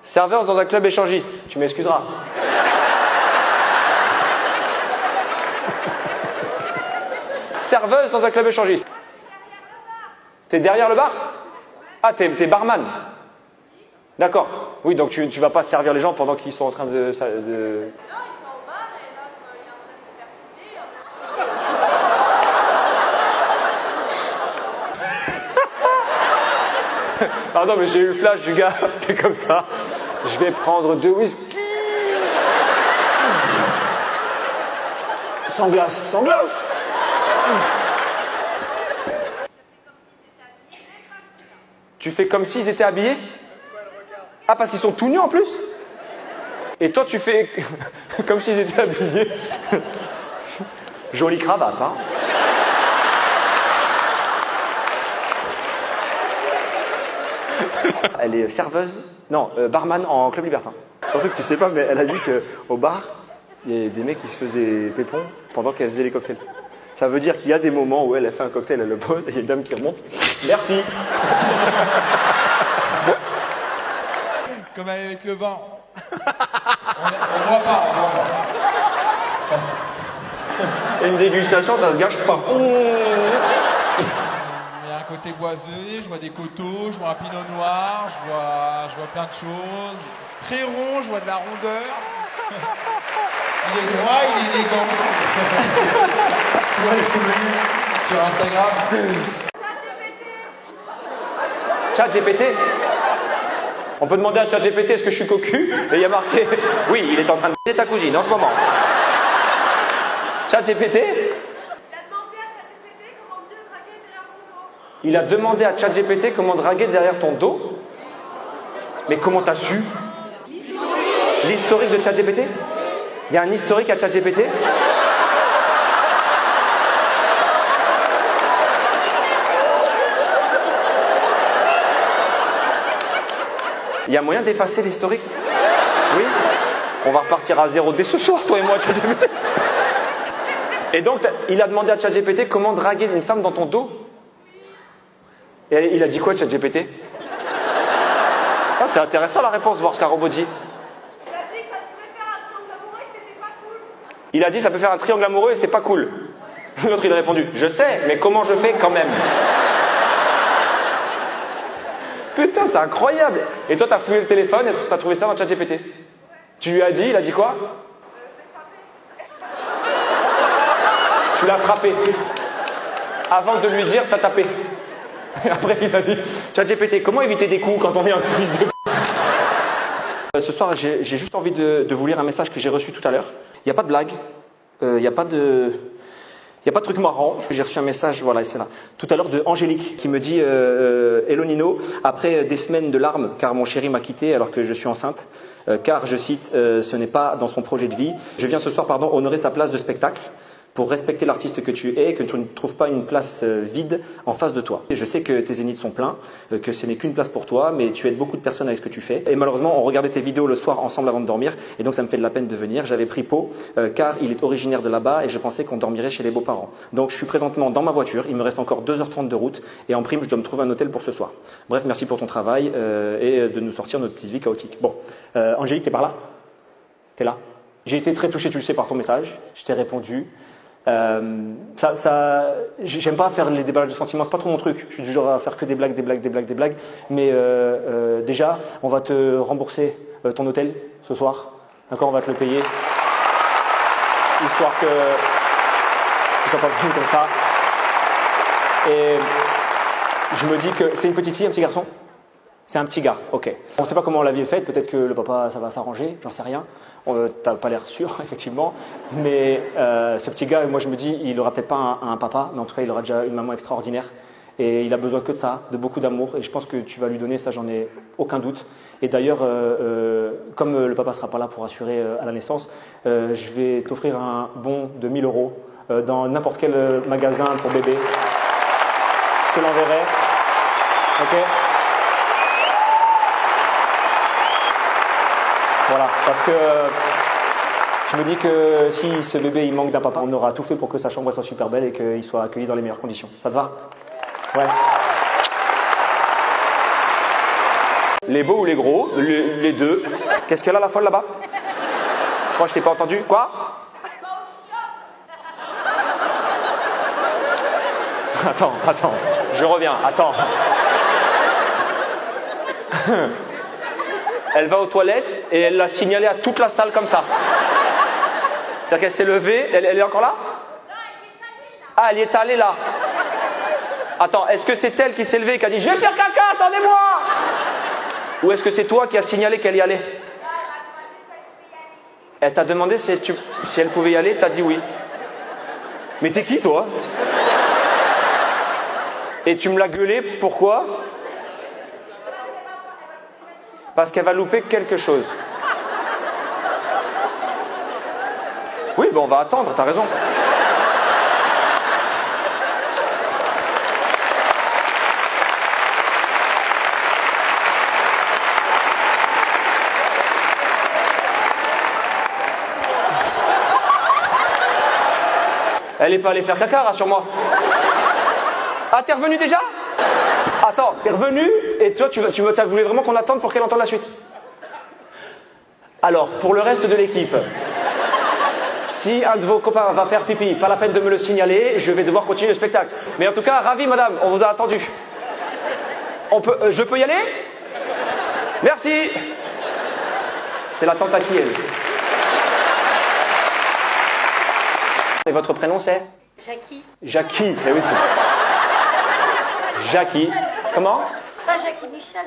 Serveur dans un club échangiste. Tu m'excuseras. Serveuse dans un club échangiste. T'es derrière le bar? Ah, t'es barman. D'accord. Oui, donc tu vas pas servir les gens pendant qu'ils sont en train de... Non, ils sont au bar et l'autre, il est en train de se faire fusiller. Pardon, mais j'ai eu le flash du gars qui est comme ça. Je vais prendre 2 whisky. Sans glace, sans glace. Tu fais comme s'ils étaient habillés? Ah, parce qu'ils sont tout nus en plus? Et toi, tu fais comme s'ils étaient habillés? Jolie cravate, hein? Elle est serveuse, non, barman en club libertin. Surtout que tu sais pas, mais elle a dit qu'au bar, il y a des mecs qui se faisaient pépon pendant qu'elle faisait les cocktails. Ça veut dire qu'il y a des moments où elle a fait un cocktail, elle le pose, et il y a une dame qui remonte. Merci. Comme avec le vin. On boit pas. Et une dégustation, ça se gâche pas. Il y a un côté boisé, je vois des coteaux, je vois un pinot noir, je vois plein de choses. Très rond, je vois de la rondeur. Il est droit, il est élégant. Tu vois les souvenirs sur Instagram. ChatGPT. On peut demander à ChatGPT est-ce que je suis cocu? Et il y a marqué oui, il est en train de baiser ta cousine en ce moment. ChatGPT. Il a demandé à ChatGPT comment draguer derrière ton dos. Mais comment t'as su? L'historique de ChatGPT? Il y a un historique à ChatGPT? Il y a moyen d'effacer l'historique? Oui? On va repartir à zéro dès ce soir, toi et moi, ChatGPT. Et donc, il a demandé à ChatGPT comment draguer une femme dans ton dos. Et il a dit quoi, ChatGPT? Ah, c'est intéressant la réponse, voir ce qu'un robot dit. Il a dit ça peut faire un triangle amoureux et c'est pas cool. L'autre, il a répondu je sais, mais comment je fais quand même? Putain, c'est incroyable. Et toi, t'as fouillé le téléphone et t'as trouvé ça dans ChatGPT. Tu lui as dit, il a dit quoi? Tu l'as frappé. Avant de lui dire, t'as tapé. Et après, il a dit, ChatGPT, comment éviter des coups quand on est en crise de... Ce soir, j'ai juste envie de vous lire un message que j'ai reçu tout à l'heure. Il n'y a pas de blague, il n'y a pas de truc marrant. J'ai reçu un message, voilà, c'est là, tout à l'heure de Angélique qui me dit Hello Nino, après des semaines de larmes car mon chéri m'a quitté alors que je suis enceinte, car, je cite, ce n'est pas dans son projet de vie. Je viens ce soir, honorer sa place de spectacle pour respecter l'artiste que tu es et que tu ne trouves pas une place vide en face de toi. Et je sais que tes zéniths sont pleins, que ce n'est qu'une place pour toi, mais tu aides beaucoup de personnes avec ce que tu fais. Et malheureusement, on regardait tes vidéos le soir ensemble avant de dormir, et donc ça me fait de la peine de venir. J'avais pris Pau, car il est originaire de là-bas, et je pensais qu'on dormirait chez les beaux-parents. Donc je suis présentement dans ma voiture, il me reste encore 2h30 de route, et en prime, je dois me trouver un hôtel pour ce soir. Bref, merci pour ton travail, et de nous sortir de notre petite vie chaotique. Bon, Angélique, t'es par là? T'es là? J'ai été très touché, tu le sais, par ton message. Je t'ai répondu. J'aime pas faire les déballages de sentiments, c'est pas trop mon truc. Je suis du genre à faire que des blagues. Mais déjà, on va te rembourser ton hôtel ce soir. D'accord, on va te le payer. Histoire que tu sois pas venu comme ça. Et je me dis que c'est une petite fille, un petit garçon? C'est un petit gars, ok. On ne sait pas comment la vie est faite, peut-être que le papa, ça va s'arranger, j'en sais rien. T'as pas l'air sûr, effectivement. Mais ce petit gars, moi je me dis, il aura peut-être pas un papa, mais en tout cas, il aura déjà une maman extraordinaire. Et il a besoin que de ça, de beaucoup d'amour. Et je pense que tu vas lui donner, ça j'en ai aucun doute. Et d'ailleurs, comme le papa ne sera pas là pour assurer à la naissance, je vais t'offrir un bon de 1 000 € dans n'importe quel magasin pour bébé. Je te l'enverrai. Ok? Voilà, parce que je me dis que si ce bébé il manque d'un papa, on aura tout fait pour que sa chambre soit super belle et qu'il soit accueilli dans les meilleures conditions. Ça te va? Ouais. Les beaux ou les gros? Les deux. Qu'est-ce qu'elle a la folle là-bas? Moi je t'ai pas entendu. Quoi? Attends, je reviens, attends. Elle va aux toilettes et elle l'a signalé à toute la salle comme ça. C'est-à-dire qu'elle s'est levée, elle est encore là? Ah, elle y est allée là. Attends, est-ce que c'est elle qui s'est levée et qui a dit « Je vais faire caca, attendez-moi » ou est-ce que c'est toi qui as signalé qu'elle y allait? Elle t'a demandé si elle pouvait y aller, t'as dit oui. Mais t'es qui toi? Et tu me l'as gueulé, pourquoi? Parce qu'elle va louper quelque chose. Oui, ben on va attendre, t'as raison. Elle n'est pas allée faire caca, rassure-moi. Ah, t'es revenu déjà? Attends, t'es revenu et toi, tu voulais vraiment qu'on attende pour qu'elle entende la suite. Alors, pour le reste de l'équipe, si un de vos copains va faire pipi, pas la peine de me le signaler, je vais devoir continuer le spectacle. Mais en tout cas, ravi madame, on vous a attendu. Je peux y aller? Merci. C'est la tante à qui elle? Et votre prénom c'est? Jackie. Jackie, eh oui. Jackie. Comment? Pas Jackie Michel.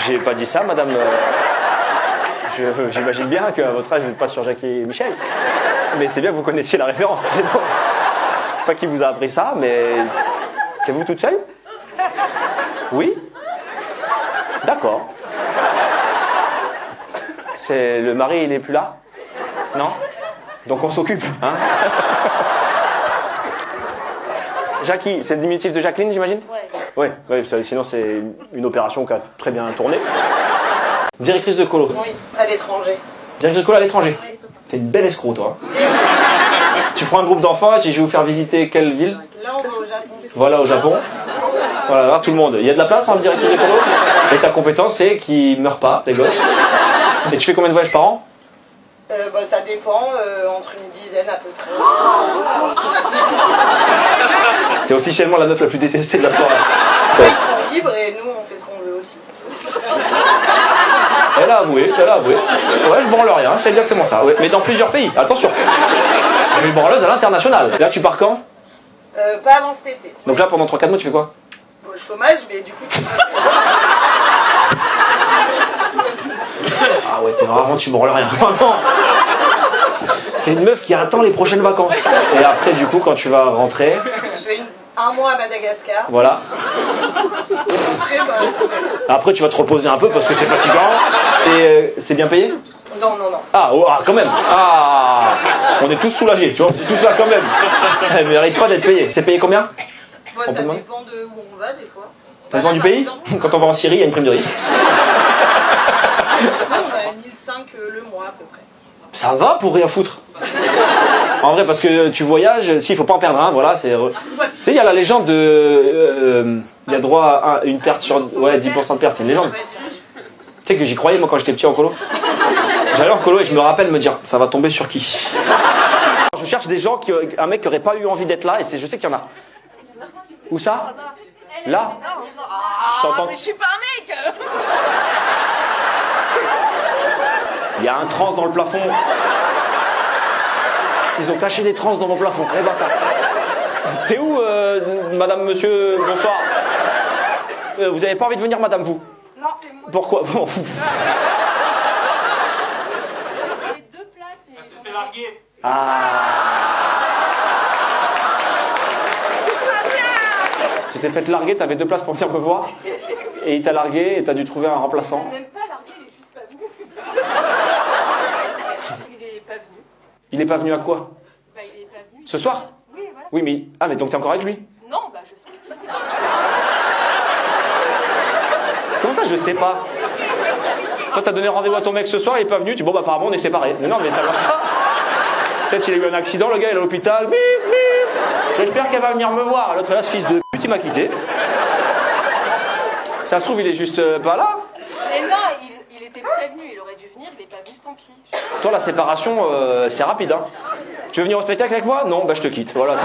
J'ai pas dit ça, madame. J'imagine bien qu'à votre âge, vous n'êtes pas sur Jackie Michel. Mais c'est bien que vous connaissiez la référence. C'est bon. Je sais pas qui vous a appris ça, mais c'est vous toute seule? Oui? D'accord. Le mari, il n'est plus là? Non? Donc on s'occupe, hein? Jackie, c'est le diminutif de Jacqueline, j'imagine? Ouais. Ouais, sinon c'est une opération qui a très bien tourné. Directrice de colo? Oui, à l'étranger. Directrice de colo à l'étranger? Oui. T'es une belle escroc, toi. Tu prends un groupe d'enfants et tu dis, je vais vous faire visiter quelle ville? Là, on va au Japon. Voilà, au Japon. Voilà, voir tout le monde. Il y a de la place en directrice de colo? Et ta compétence, c'est qu'ils ne meurent pas, les gosses. Et tu fais combien de voyages par an? Ça dépend, entre une dizaine à peu près. T'es officiellement la meuf la plus détestée de la soirée. Ils sont libres et nous on fait ce qu'on veut aussi. Elle a avoué. Ouais, je branle rien, c'est exactement ça. Ouais. Mais dans plusieurs pays, attention. Je suis une branleuse à l'international. Là, tu pars quand? Pas avant cet été. Donc là, pendant 3-4 mois, tu fais quoi? Bon, chômage, mais du coup... Ah ouais, tu branles rien. Vraiment. T'es une meuf qui attend les prochaines vacances. Et après, du coup, quand tu vas rentrer... Je fais un mois à Madagascar. Voilà. Après, tu vas te reposer un peu parce que c'est fatigant. Et c'est bien payé? Non. Ah, quand même. Ah, on est tous soulagés, tu vois. On est tous là quand même. Elle ne mérite pas d'être payée. C'est payé combien? Ça dépend de où on va, des fois. Ça dépend du pays? Quand on va en Syrie, il y a une prime de risque. On a 1005 le mois à peu près. Ça va pour rien foutre. En vrai, parce que tu voyages, il faut pas en perdre un, voilà. Tu sais, il y a la légende de... il y a droit à une perte sur... Ouais, 10% de perte, c'est une légende. Tu sais que j'y croyais, moi, quand j'étais petit en colo. J'allais en colo et je me rappelle me dire, ça va tomber sur qui? Je cherche des gens, un mec qui aurait pas eu envie d'être là, et je sais qu'il y en a. Où ça? Là? Je t'entends. Mais je suis pas un mec. Il y a un trans dans le plafond. Ils ont caché des trans dans mon plafond, les bâtards. T'es où, madame, monsieur, bonsoir. Vous avez pas envie de venir, madame, vous? Non, c'est moi. Pourquoi? Bon. Les deux places et... Elle s'est fait larguer. Tu t'es fait larguer, t'avais 2 places pour venir me voir. Et il t'a largué et t'as dû trouver un remplaçant. Même pas largué, il est juste pas venu. Il est pas venu. Il est pas venu à quoi? Bah, il est pas venu. Ce soir? Oui, voilà. Oui, mais... Ah, mais donc t'es encore avec lui? Non, bah, je sais pas. Comment ça, je sais pas? Toi, t'as donné rendez-vous à ton mec ce soir, il est pas venu, tu dis bon, bah, apparemment, on est séparés. Mais non, mais ça marche pas. Peut-être qu'il a eu un accident, le gars, il est à l'hôpital. Bip, bip. J'espère qu'elle va venir me voir. L'autre, là, ce fils de pute, il m'a quitté. Ça se trouve, il est juste pas là. Mais non, il était prévenu, il aurait dû venir, il est pas venu, tant pis. Toi, la séparation, c'est rapide, hein. Tu veux venir au spectacle avec moi? Non, bah, je te quitte. Voilà,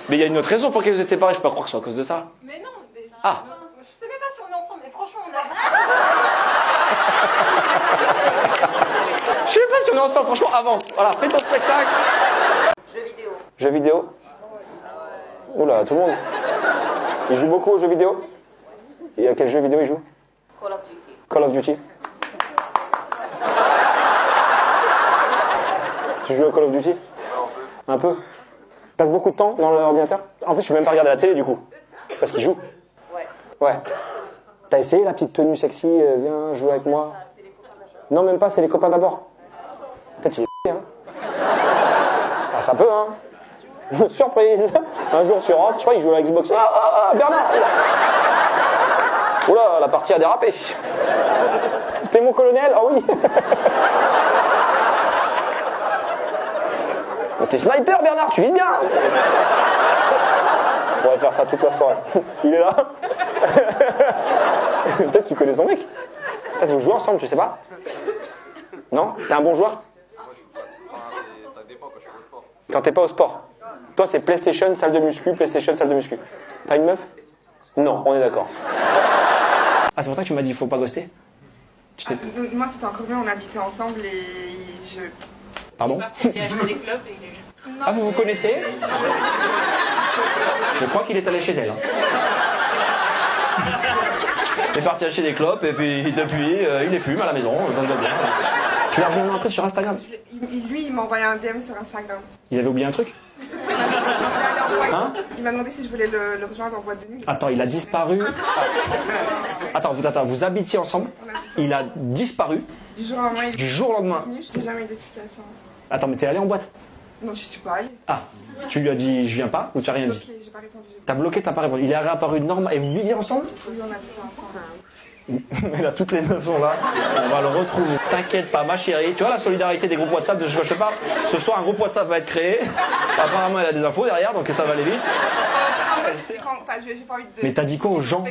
Mais il y a une autre raison pour laquelle vous êtes séparés, je peux pas croire que ce soit à cause de ça. Mais non, mais... Ah. Je sais même pas si on est ensemble, mais franchement, on a... Je sais pas si on est ensemble, franchement, avance. Voilà, fais ton spectacle. Jeux vidéo. Jeux vidéo? Oula, tout le monde. Il joue beaucoup aux jeux vidéo? Et à quel jeu vidéo il joue? Call of Duty. Call of Duty. Tu joues à Call of Duty? Un peu. Tu passes beaucoup de temps dans l'ordinateur? En plus, je peux même pas regarder la télé du coup. Parce qu'il joue. Ouais. Ouais. T'as essayé la petite tenue sexy? Viens jouer avec moi. C'est les copains d'abord. Non, même pas, c'est les copains d'abord. Peut-être il est hein. Ah, ça peut, hein. Surprise. Un jour, tu rentres, je crois qu'il joue à la Xbox. Bernard. Oula, la partie a dérapé. T'es mon colonel? Ah oui. T'es sniper, Bernard, tu vis bien. On pourrait faire ça toute la soirée. Il est là. Peut-être qu'il connaît son mec. Peut-être vous jouez ensemble, tu sais pas? Non? T'es un bon joueur? Ça dépend quand je suis au sport. Quand t'es pas au sport. Toi, c'est PlayStation, salle de muscu, PlayStation, salle de muscu. T'as une meuf? Non, on est d'accord. Ah, c'est pour ça que tu m'as dit faut pas ghoster? Moi, c'était encore mieux, on habitait ensemble et je... Pardon? Il a acheté des clopes et il est... Ah, vous vous connaissez? Je crois qu'il est allé chez elle. Hein. Il est parti acheter des clopes et puis depuis, il les fume à la maison, ça me va bien. Tu l'as revu un peu sur Instagram? Lui, il m'a envoyé un DM sur Instagram. Il avait oublié un truc? Hein? Il m'a demandé si je voulais le rejoindre en boîte de nuit. Attends, il a disparu. Attends, vous habitiez ensemble. Il a disparu. Du jour au lendemain, Du jour au lendemain. je n'ai jamais eu d'explication. Attends, mais t'es allé en boîte? Non, je suis pas allée. Ah, tu lui as dit je viens pas ou tu as rien dit? J'ai pas répondu. T'as bloqué, t'as pas répondu. Il est réapparu normal. Et vous viviez ensemble? Oui, on habitait ensemble. Mais là, toutes les meufs sont là. On va le retrouver. T'inquiète pas, ma chérie. Tu vois la solidarité des groupes WhatsApp de ce que je te parle? Ce soir, un groupe WhatsApp va être créé. Apparemment, elle a des infos derrière, donc ça va aller vite. J'ai pas envie de... Mais t'as dit quoi aux gens?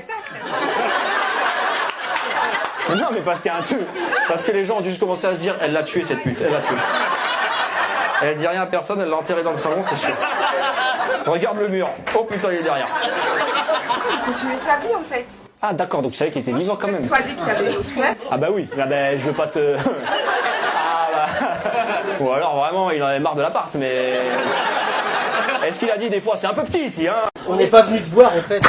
Mais non, mais parce qu'il y a un truc. Parce que les gens ont dû commencer à se dire elle l'a tué cette pute, elle l'a tué. Elle dit rien à personne, elle l'a enterré dans le salon, c'est sûr. Regarde le mur. Oh putain, il est derrière. Continuer sa vie en fait. Ah d'accord, donc tu savais qu'il était vivant quand même. Soit dit qu'il avait une flemme. Ah bah oui, ah bah, je veux pas te... Ah bah... Ou alors vraiment, il en avait marre de l'appart, mais... Est-ce qu'il a dit des fois, c'est un peu petit ici, hein? On n'est pas venu te voir en fait.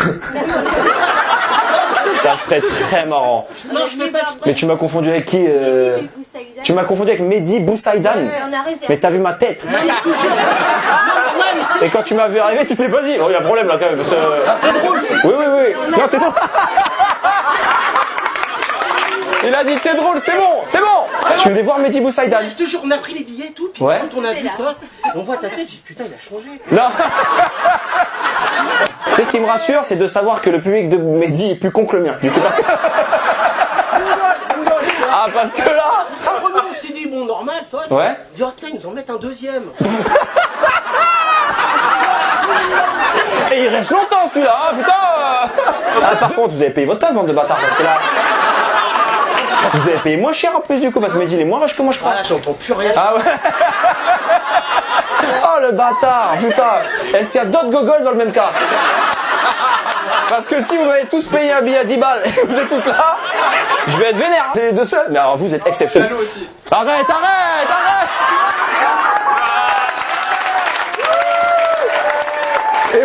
Ça serait très marrant. Non, je veux pas exprès. Mais tu m'as confondu avec qui Tu m'as confondu avec Mehdi Boussaïdan. Mais t'as vu ma tête? Et quand tu m'as vu arriver, tu t'es pas dit. Oh, il y a un problème là quand même. T'es drôle, c'est... Oui. Non, t'es drôle. Il a dit t'es drôle, c'est bon. Tu veux voir Mehdi Boussaïdan? Je te jure, on a pris les billets et tout, puis Ouais. quand on a vu toi, on voit ta tête, j'ai dit putain, il a changé. Non. Tu sais ce qui me rassure, c'est de savoir que le public de Mehdi est plus con que le mien. Du coup, parce que... Ah, parce que là... Après, on s'est dit, bon, normal, toi, Ouais. dis, oh putain, ils nous en mettent un deuxième. Et il reste longtemps celui-là, hein, putain. Ah, par contre, vous avez payé votre place, bande de bâtards, parce que là... Vous avez payé moins cher en plus du coup, parce que Mehdi il est moins riche que moi je crois. Ah là, j'entends plus rien. Ah ouais. Oh le bâtard, putain. Est-ce qu'il y a d'autres gogoles dans le même cas? Parce que si vous m'avez tous payé un billet à 10 balles et que vous êtes tous là, je vais être vénère. C'est les deux seuls. Mais alors vous êtes exceptionnels. Arrête.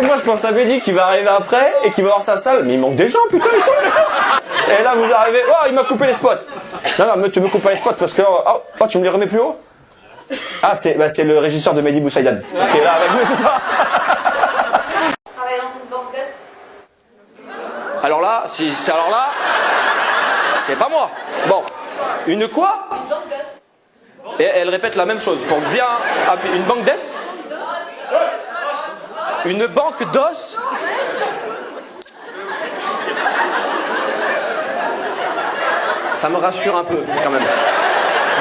moi je pense à Bédi qui va arriver après et qui va voir sa salle. Mais il manque des gens, putain, ils sont là. Et là vous arrivez, oh il m'a coupé les spots. Non, mais tu me coupes pas les spots parce que, oh tu me les remets plus haut. Ah c'est le régisseur de Mehdi Boussaïdan qui est là avec nous, c'est ça. Travailler dans une banque d'os. Alors là, c'est pas moi. Bon, une quoi? Une banque d'os. Et elle répète la même chose. Pour bien une banque d'os. Une banque d'os. Ça me rassure un peu quand même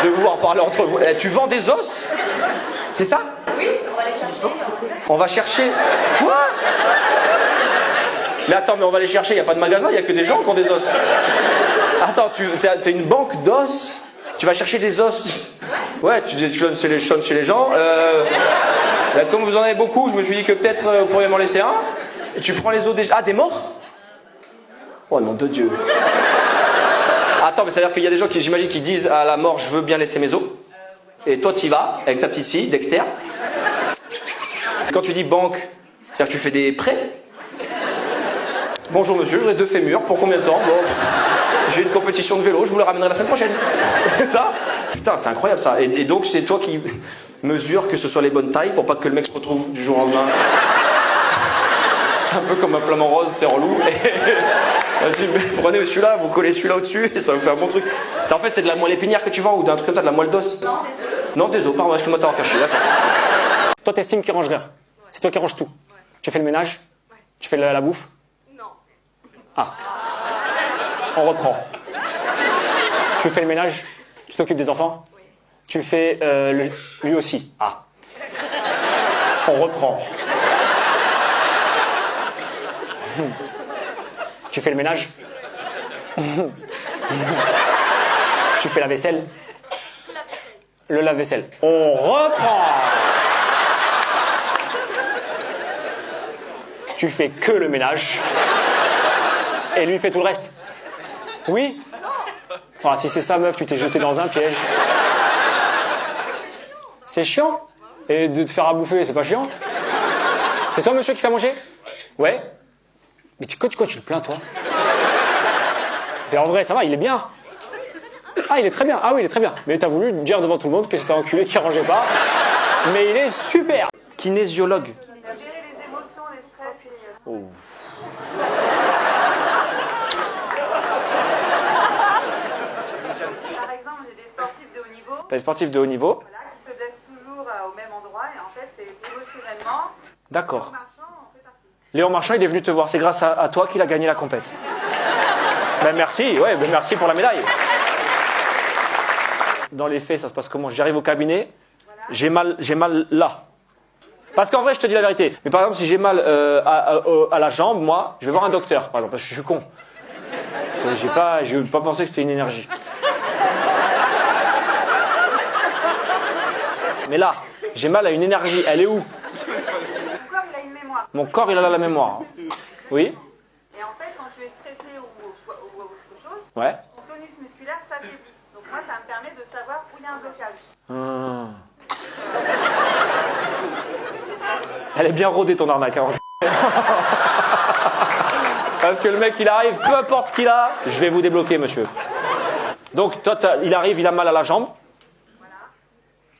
de vous voir parler entre vous. Tu vends des os? C'est ça? Oui, on va les chercher. On va chercher. Quoi? Mais attends, mais on va les chercher, il n'y a pas de magasin, il n'y a que des gens qui ont des os. Attends, t'es une banque d'os? Tu vas chercher des os? Ouais, tu donnes chez les gens. Là, comme vous en avez beaucoup, je me suis dit que peut-être vous pourriez m'en laisser un. Et tu prends les os des... Ah, des morts? Oh nom de Dieu. Attends, mais ça veut dire qu'il y a des gens qui, j'imagine, qui disent à la mort, je veux bien laisser mes os. Et toi, tu y vas, avec ta petite fille, Dexter. Quand tu dis banque, c'est-à-dire que tu fais des prêts? Bonjour monsieur, j'aurais 2 fémurs, pour combien de temps? Bon, j'ai une compétition de vélo, je vous le ramènerai la semaine prochaine. C'est ça? Putain, c'est incroyable ça. Et donc, c'est toi qui mesures que ce soit les bonnes tailles pour pas que le mec se retrouve du jour au lendemain. Un peu comme un flamant rose, c'est relou. Tu prenez celui-là, vous collez celui-là au-dessus, et ça vous fait un bon truc. En fait, c'est de la moelle épinière que tu vends ou d'un truc comme ça, de la moelle d'os? Non, des os. Non, des os, pardon, excuse-moi de t'avoir fait chier, d'accord. Toi, t'estimes qu'il range rien. C'est toi qui ranges tout. Ouais. Tu fais le ménage? Ouais. Tu fais la bouffe? Non. Ah. On reprend. Tu fais le ménage? Tu t'occupes des enfants? Oui. Tu fais lui aussi? Ah. On reprend. Tu fais le ménage? Tu fais la vaisselle? Le lave-vaisselle. On reprend. Tu fais que le ménage. Et lui fait tout le reste. Oui? Ah, si c'est ça, meuf, tu t'es jeté dans un piège. C'est chiant? Et de te faire à bouffer, c'est pas chiant? C'est toi, monsieur, qui fait à manger? Ouais? Mais quoi tu le plains, toi? Et en vrai, ça va, il est bien. Ah, il est très bien. Ah oui, il est très bien. Mais t'as voulu dire devant tout le monde que c'était un enculé qui rangeait pas. Mais il est super. Kinésiologue. Gérer les émotions, les stress et... Oh. Par exemple, j'ai des sportifs de haut niveau. T'as des sportifs de haut niveau? Voilà, qui se blessent toujours au même endroit et en fait, c'est émotionnellement. D'accord. Marchand en fait partie. Léon Marchand, il est venu te voir. C'est grâce à toi qu'il a gagné la compète. Ben merci, ouais, ben merci pour la médaille. Dans les faits, ça se passe comment? J'arrive au cabinet, j'ai mal là. Parce qu'en vrai, je te dis la vérité. Mais par exemple, si j'ai mal à la jambe, moi, je vais voir un docteur, par exemple, parce que je suis con. J'ai pas pensé que c'était une énergie. Mais là, j'ai mal à une énergie. Elle est où? Mon corps, il a une mémoire. Mon corps, il a la mémoire. Oui? Et en fait, quand je suis stressé ou autre chose, Ouais. mon tonus musculaire s'affaiblit. Donc moi, ça me permet de savoir où il y a un blocage. Elle est bien rodée ton arnaque. Hein. Parce que le mec, il arrive, peu importe ce qu'il a, je vais vous débloquer, monsieur. Donc, toi, il arrive, il a mal à la jambe. Voilà.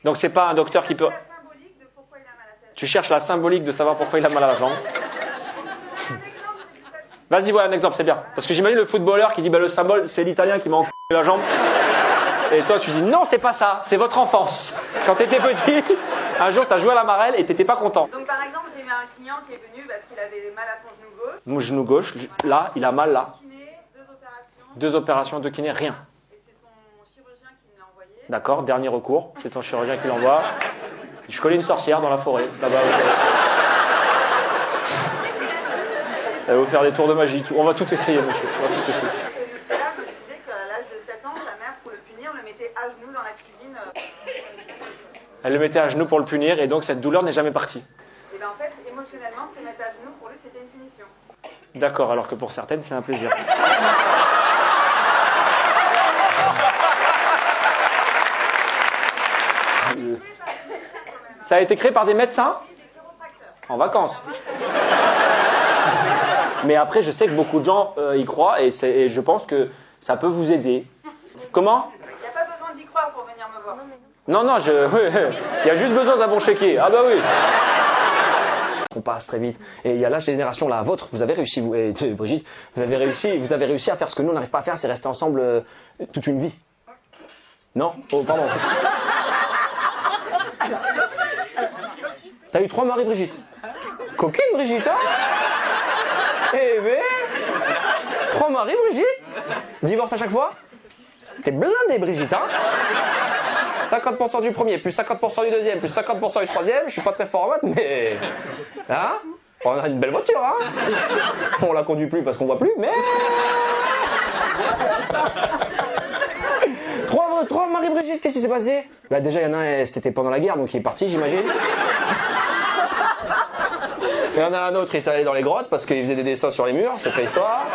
Donc, c'est pas un docteur qui peut... La symbolique de pourquoi il a mal à la tête. Tu cherches la symbolique de savoir pourquoi il a mal à la jambe. Vas-y, voilà un exemple, c'est bien. Parce que j'imagine le footballeur qui dit, bah, le symbole, c'est l'italien qui m'a enculé la jambe. Et toi, tu dis, non, c'est pas ça, c'est votre enfance. Quand t'étais petit, un jour, t'as joué à la marelle et t'étais pas content. Donc par exemple, j'ai eu un client qui est venu parce qu'il avait mal à son genou gauche. Mon genou gauche, là, il a mal là. Kiné, 2 opérations. 2 opérations, 2 kinés, rien. Et c'est son chirurgien qui me l'a envoyé. D'accord, dernier recours, c'est ton chirurgien qui l'envoie. Je connais une sorcière dans la forêt, là-bas. Elle va vous faire des tours de magie. On va tout essayer, monsieur. On va tout essayer. Ce monsieur-là me disait qu'à l'âge de 7 ans, sa mère, pour le punir, le mettait à genoux dans la cuisine. Elle le mettait à genoux pour le punir et donc cette douleur n'est jamais partie. Et bien en fait, émotionnellement, se mettre à genoux, pour lui, c'était une punition. D'accord, alors que pour certaines, c'est un plaisir. Ça a été créé par des médecins? Oui, des chiropracteurs. En vacances. Mais après, je sais que beaucoup de gens y croient et je pense que ça peut vous aider. Comment? Il n'y a pas besoin d'y croire pour venir me voir. Non, non, il y a juste besoin d'un bon chéquier. Ah bah oui. On passe très vite. Et il y a la génération, la vôtre, vous avez réussi, vous, et Brigitte, vous avez réussi à faire ce que nous on n'arrive pas à faire, c'est rester ensemble toute une vie. Non? Oh, pardon. T'as eu 3 maris, Brigitte? Coquine, Brigitte, hein? Eh ben, 3 maris, Brigitte? Divorce à chaque fois? T'es blindé, Brigitte, hein? 50% du premier, plus 50% du deuxième, plus 50% du troisième. Je suis pas très fort en maths, mais... Hein? On a une belle voiture, hein? On la conduit plus parce qu'on voit plus, mais... 3 Marie-Brigitte, qu'est-ce qui s'est passé? Bah déjà, il y en a un, c'était pendant la guerre, donc il est parti, j'imagine. Il y en a un autre, il est allé dans les grottes parce qu'il faisait des dessins sur les murs, c'est préhistoire.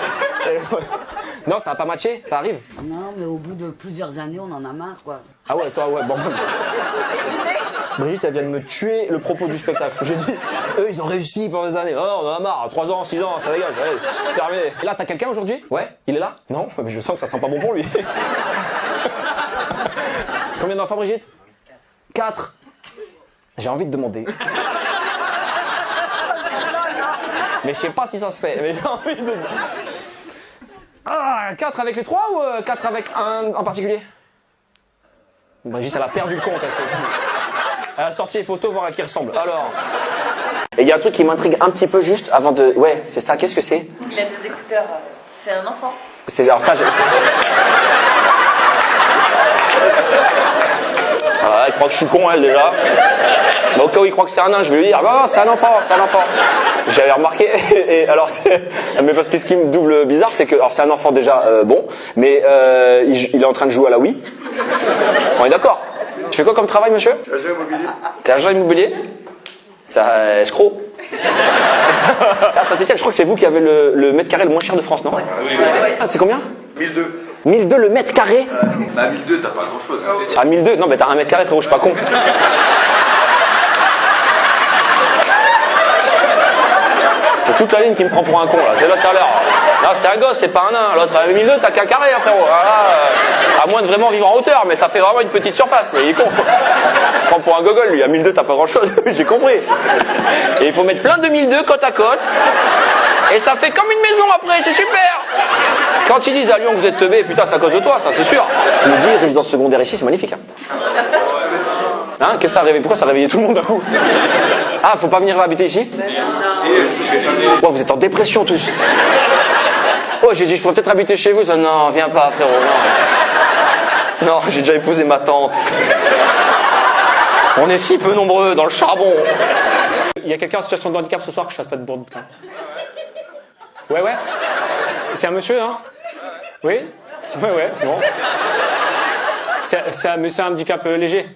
Non, ça a pas matché, ça arrive. Non, mais au bout de plusieurs années, on en a marre, quoi. Ah ouais, toi, ouais, bon. Brigitte, elle vient de me tuer le propos du spectacle. J'ai dit, eux, ils ont réussi pendant des années. Oh, on en a marre, 3 ans, 6 ans, ça dégage, allez, c'est terminé. Et là, t'as quelqu'un aujourd'hui? Ouais, il est là? Non, mais je sens que ça sent pas bon pour lui. Combien d'enfants, Brigitte? 4. J'ai envie de demander. Mais je sais pas si ça se fait, mais j'ai envie de... Ah, 4 avec les 3 ou 4 avec un en particulier? Brigitte, elle a perdu le compte, elle a sorti les photos, voir à qui il ressemble. Alors... Et il y a un truc qui m'intrigue un petit peu juste avant de... Ouais, c'est ça, qu'est-ce que c'est? Il a des écouteurs, c'est un enfant. Alors ça, voilà, elle croit que je suis con, elle, déjà. Mais au cas où il croit que c'est un nain, je vais lui dire, non, c'est un enfant, c'est un enfant. J'avais remarqué, et alors mais parce que ce qui me double bizarre, c'est que, alors c'est un enfant déjà, bon, mais il est en train de jouer à la Wii. On est d'accord? Tu fais quoi comme travail, monsieur? Agent immobilier. T'es agent immobilier? Ça, escroc. À Saint-Etienne, je crois que c'est vous qui avez le mètre carré le moins cher de France, non? Oui. Ah, c'est combien? 1002. 1002 le mètre carré? Bah 1002, t'as pas grand chose. Ah, 1002? Non, mais t'as 1 mètre carré, frérot, je suis pas con. C'est toute la ligne qui me prend pour un con, là. C'est là tout à l'heure. Là, c'est un gosse, c'est pas un nain. L'autre, à 1002, t'as qu'un carré, hein, frérot. Là, à moins de vraiment vivre en hauteur, mais ça fait vraiment une petite surface. Mais il est con. Il prend pour un gogol, lui. À 1002, t'as pas grand chose. J'ai compris. Et il faut mettre plein de 1002 côte à côte. Et ça fait comme une maison après, c'est super. Quand ils disent à Lyon que vous êtes teubé, putain, c'est à cause de toi, ça, c'est sûr. Tu me dis, résidence secondaire ici, c'est magnifique. Hein, qu'est-ce que ça a réveillé? Pourquoi ça a réveillé tout le monde d'un coup? Ah, faut pas venir habiter ici? Oh, vous êtes en dépression tous. Oh, j'ai dit, je pourrais peut-être habiter chez vous. Ça, non, viens pas, frérot, non. Non, j'ai déjà épousé ma tante. On est si peu nombreux dans le charbon. Il y a quelqu'un en situation de handicap ce soir que je fasse pas de bourde. Ouais, ouais. C'est un monsieur, hein? Oui? Ouais, bon. C'est un handicap léger?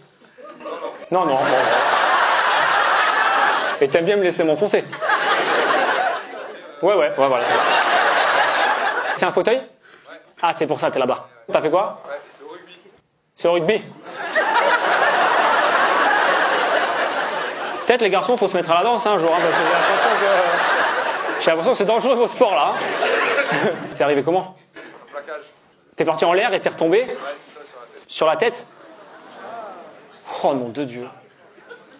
Non, non. Bon. Et t'aimes bien me laisser m'enfoncer? Ouais, voilà. C'est un fauteuil? Ah, c'est pour ça, t'es là-bas. T'as fait quoi? Ouais, c'est au rugby. C'est au rugby? Peut-être les garçons, faut se mettre à la danse un jour, hein, parce que j'ai l'impression que c'est dangereux vos sports là. Hein. C'est arrivé comment? Un plaquage. T'es parti en l'air et t'es retombé? Ouais, c'est ça, sur la tête. Sur la tête? Oh nom de Dieu.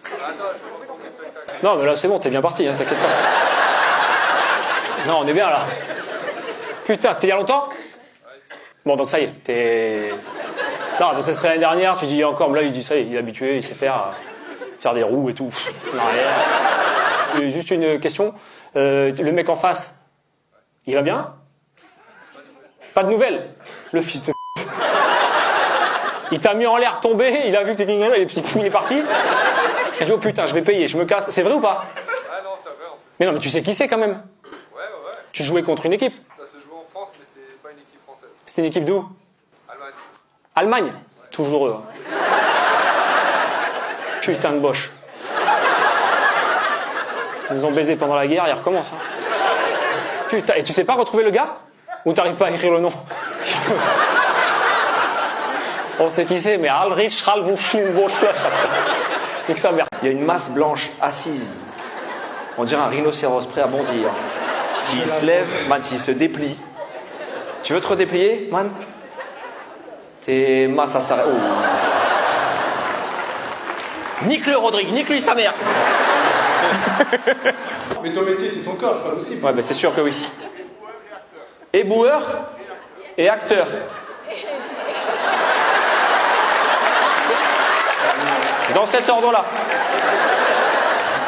Attends, je vais montrer ton spectacle. Non mais là c'est bon, t'es bien parti, hein, t'inquiète pas. Non, on est bien là. Putain, c'était il y a longtemps? Bon donc ça y est, t'es... Non, mais ça serait l'année dernière, tu dis encore, mais là il dit ça y est, il est habitué, il sait faire des roues et tout. Non, rien. Juste une question. Le mec en face, il va bien? Pas de nouvelles? Le fils de p***. Il t'a mis en l'air tombé, il a vu que t'étais il est parti. Il a dit oh putain, je vais payer, je me casse. C'est vrai ou pas? Ah non, c'est vrai. Mais non, mais tu sais qui c'est quand même? Ouais. Tu jouais contre une équipe? Ça se joue en France, mais c'était pas une équipe française. C'était une équipe d'où? Allemagne. Allemagne? Ouais. Toujours eux. Hein. Putain de boche. Ils nous ont baisé pendant la guerre, ils recommencent. Hein. Putain, et tu sais pas retrouver le gars? Ou t'arrives pas à écrire le nom? On sait qui c'est, mais Alrich Ralvouchin-Boschler. Et que sa mère. Il y a une masse blanche assise. On dirait un rhinocéros prêt à bondir. S'il se lève, man, s'il se déplie. Tu veux te redéplier, man? T'es masse à s'arrêter. Oh. Nique-le, Rodrigue, nique-lui sa mère. Mais ton métier, c'est ton corps, c'est pas possible. Ouais, ben c'est sûr que oui. Éboueur et acteur. Dans cet ordre-là.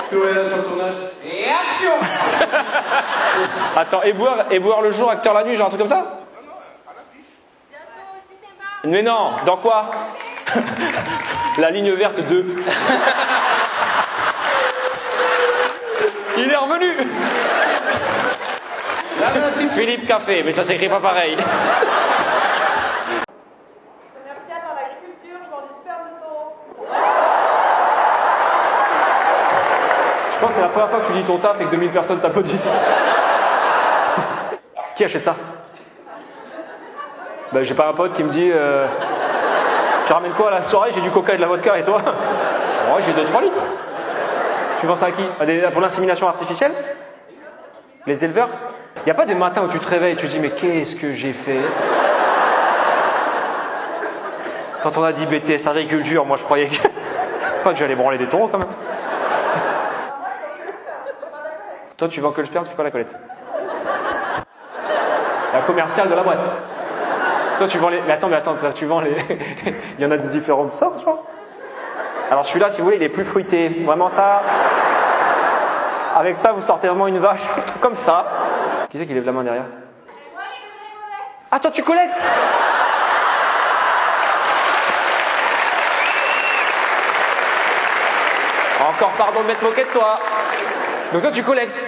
Tu es là sur le tournage. Et action. Attends, éboueur le jour, acteur la nuit, genre un truc comme ça? Mais non, dans quoi? La ligne verte 2. Il est revenu. Philippe Café, mais ça s'écrit pas pareil. Commercial dans l'agriculture, je vends du sperme de taureau. Je pense que c'est la première fois que tu dis ton taf et que 2000 personnes t'applaudissent. Qui achète ça? Ben, j'ai pas un pote qui me dit tu ramènes quoi à la soirée? J'ai du coca et de la vodka, et toi? Moi, j'ai 2-3 litres. Tu vends ça à qui? Pour l'insémination artificielle? Les éleveurs? Il n'y a pas des matins où tu te réveilles et tu te dis mais qu'est-ce que j'ai fait? Quand on a dit BTS agriculture, moi je croyais que... pas que j'allais branler des taureaux quand même. Toi tu vends que le sperme, tu fais pas la collecte. La commerciale de la boîte. Toi tu vends les... Mais attends, tu vends les... Il y en a de différentes sortes, je crois. Alors celui-là, si vous voulez, il est plus fruité. Vraiment ça... Avec ça, vous sortez vraiment une vache comme ça. Qui c'est qui lève la main derrière? Ah, toi tu collectes? Encore pardon de m'être moqué de toi. Donc toi tu collectes.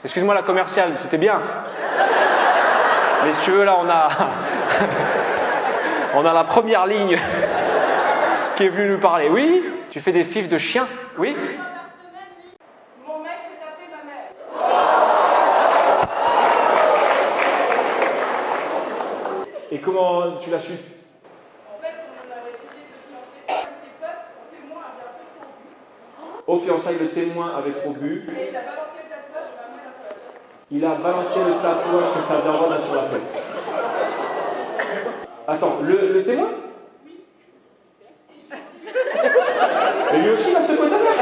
Excuse-moi la commerciale, c'était bien. Mais si tu veux, là on a... on a la première ligne qui est venue nous parler. Oui? Tu fais des fifs de chiens? Oui? Mon mec s'est tapé ma mère. Et comment tu l'as su? En fait, on avait décidé de se fiancer avec ses potes, son témoin avait un peu trop bu. Au fiançailles, le témoin avait trop bu. Et il a balancé le tatouage, ma mère sur la tête. Il a balancé le tatouage que ta daronne a sur la fesse. Attends, le témoin? Et lui aussi il a secoué ta mère.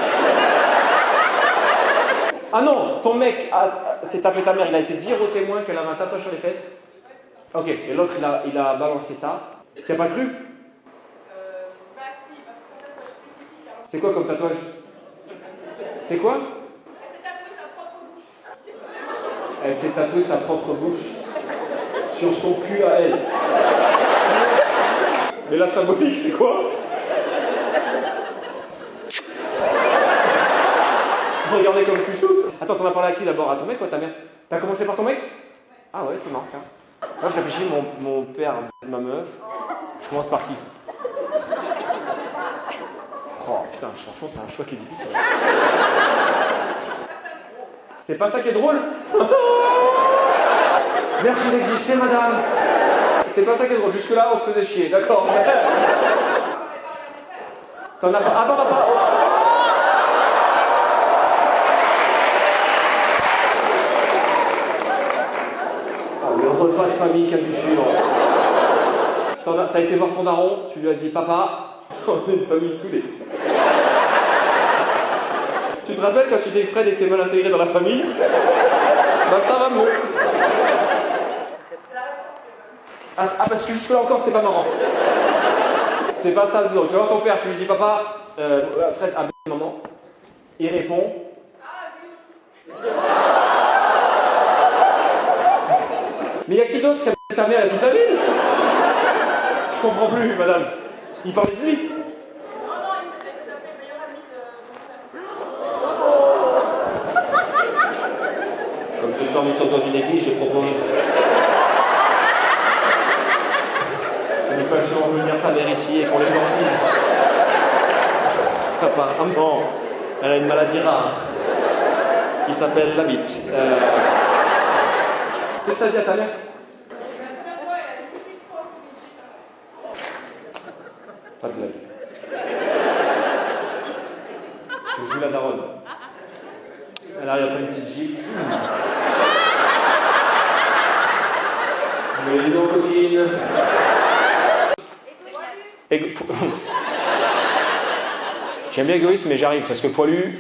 Ah non, ton mec s'est tapé ta mère, il a été dire au témoin qu'elle avait un tatouage sur les fesses. Ok, et l'autre il a balancé ça. Tu n'as pas cru? Bah si, parce qu'en fait, je spécifie. C'est quoi comme tatouage? C'est quoi? Elle s'est tatouée sa propre bouche. Elle s'est tatouée sa propre bouche sur son cul à elle. Mais la symbolique, c'est quoi? Regardez comme je suis chou. Attends, t'en as parlé à qui d'abord? À ton mec ou à ta mère? T'as commencé par ton mec? Ah ouais, c'est marrant. Moi je réfléchis, mon père, ma meuf. Je commence par qui? Oh putain, franchement c'est un choix qui est difficile. C'est pas ça qui est drôle? Merci d'exister madame. C'est pas ça qui est drôle, jusque là on se faisait chier, d'accord. T'en as pas... Attends, pas... Le repas de famille qu'il y a du sûr. T'as été voir ton daron, tu lui as dit papa, on est une famille soudée. Tu te rappelles quand tu disais que Fred était mal intégré dans la famille? Bah ça va mieux. Ah parce que jusque là encore c'était pas marrant. C'est pas ça, non. Tu vas voir ton père, tu lui dis papa, Fred a baisé maman. Il répond. Mais il y a qui d'autre qui a baisé ta mère et toute la ville? Je comprends plus, madame. Il parlait de lui. Non, il s'était tapé le meilleur ami de mon frère. Comme ce soir nous sommes dans une église, je propose que nous fassions venir ta mère ici et qu'on l'exorcise. Apparemment, elle a une maladie rare qui s'appelle la bite. Qu'est-ce que t'as dit à ta mère? Pas de blague. J'ai vu la daronne. Elle arrive après une petite gifle. dis donc, coquine. J'aime bien égoïste, mais j'arrive parce que poilu.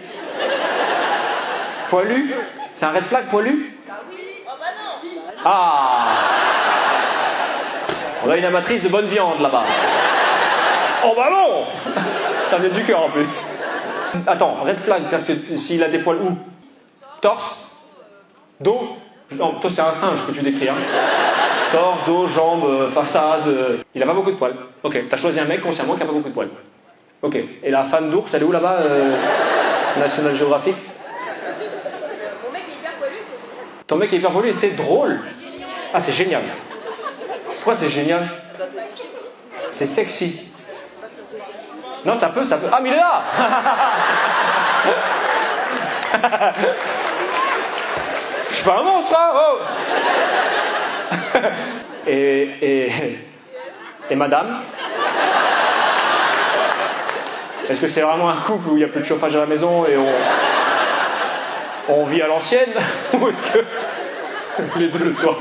Poilu? C'est un red flag, poilu? Ah! On a une amatrice de bonne viande là-bas. Oh bah non! Ça vient du cœur en plus. Attends, red flag, c'est-à-dire que s'il a des poils où? Torse? Dos? Non, toi c'est un singe que tu décris, hein. Torse, dos, jambes, façade. Il a pas beaucoup de poils. Ok, t'as choisi un mec consciemment qui a pas beaucoup de poils. Ok, et la fan d'ours, elle est où là-bas National Geographic? Mon mec est hyper poilu, c'est... Ton mec est hyper poilu et c'est drôle. Ah, c'est génial. Pourquoi c'est génial? C'est sexy. Non, ça peut. Ah, mais il est là. Je suis pas un monstre, hein, oh. Et madame? Est-ce que c'est vraiment un couple où il n'y a plus de chauffage à la maison et on vit à l'ancienne? Ou est-ce que les deux le soir?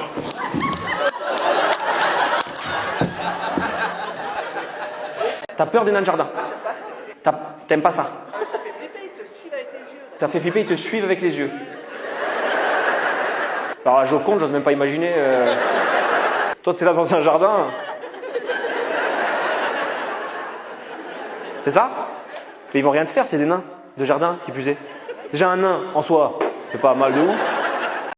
T'as peur des nains de jardin? T'aimes pas ça? Ça fait flipper, ils te suivent avec les yeux. Alors, la Joconde, j'ose même pas imaginer. Toi, t'es là dans un jardin. C'est ça? Mais ils vont rien te faire, c'est des nains de jardin qui plus est. Déjà un nain en soi, c'est pas mal de ouf.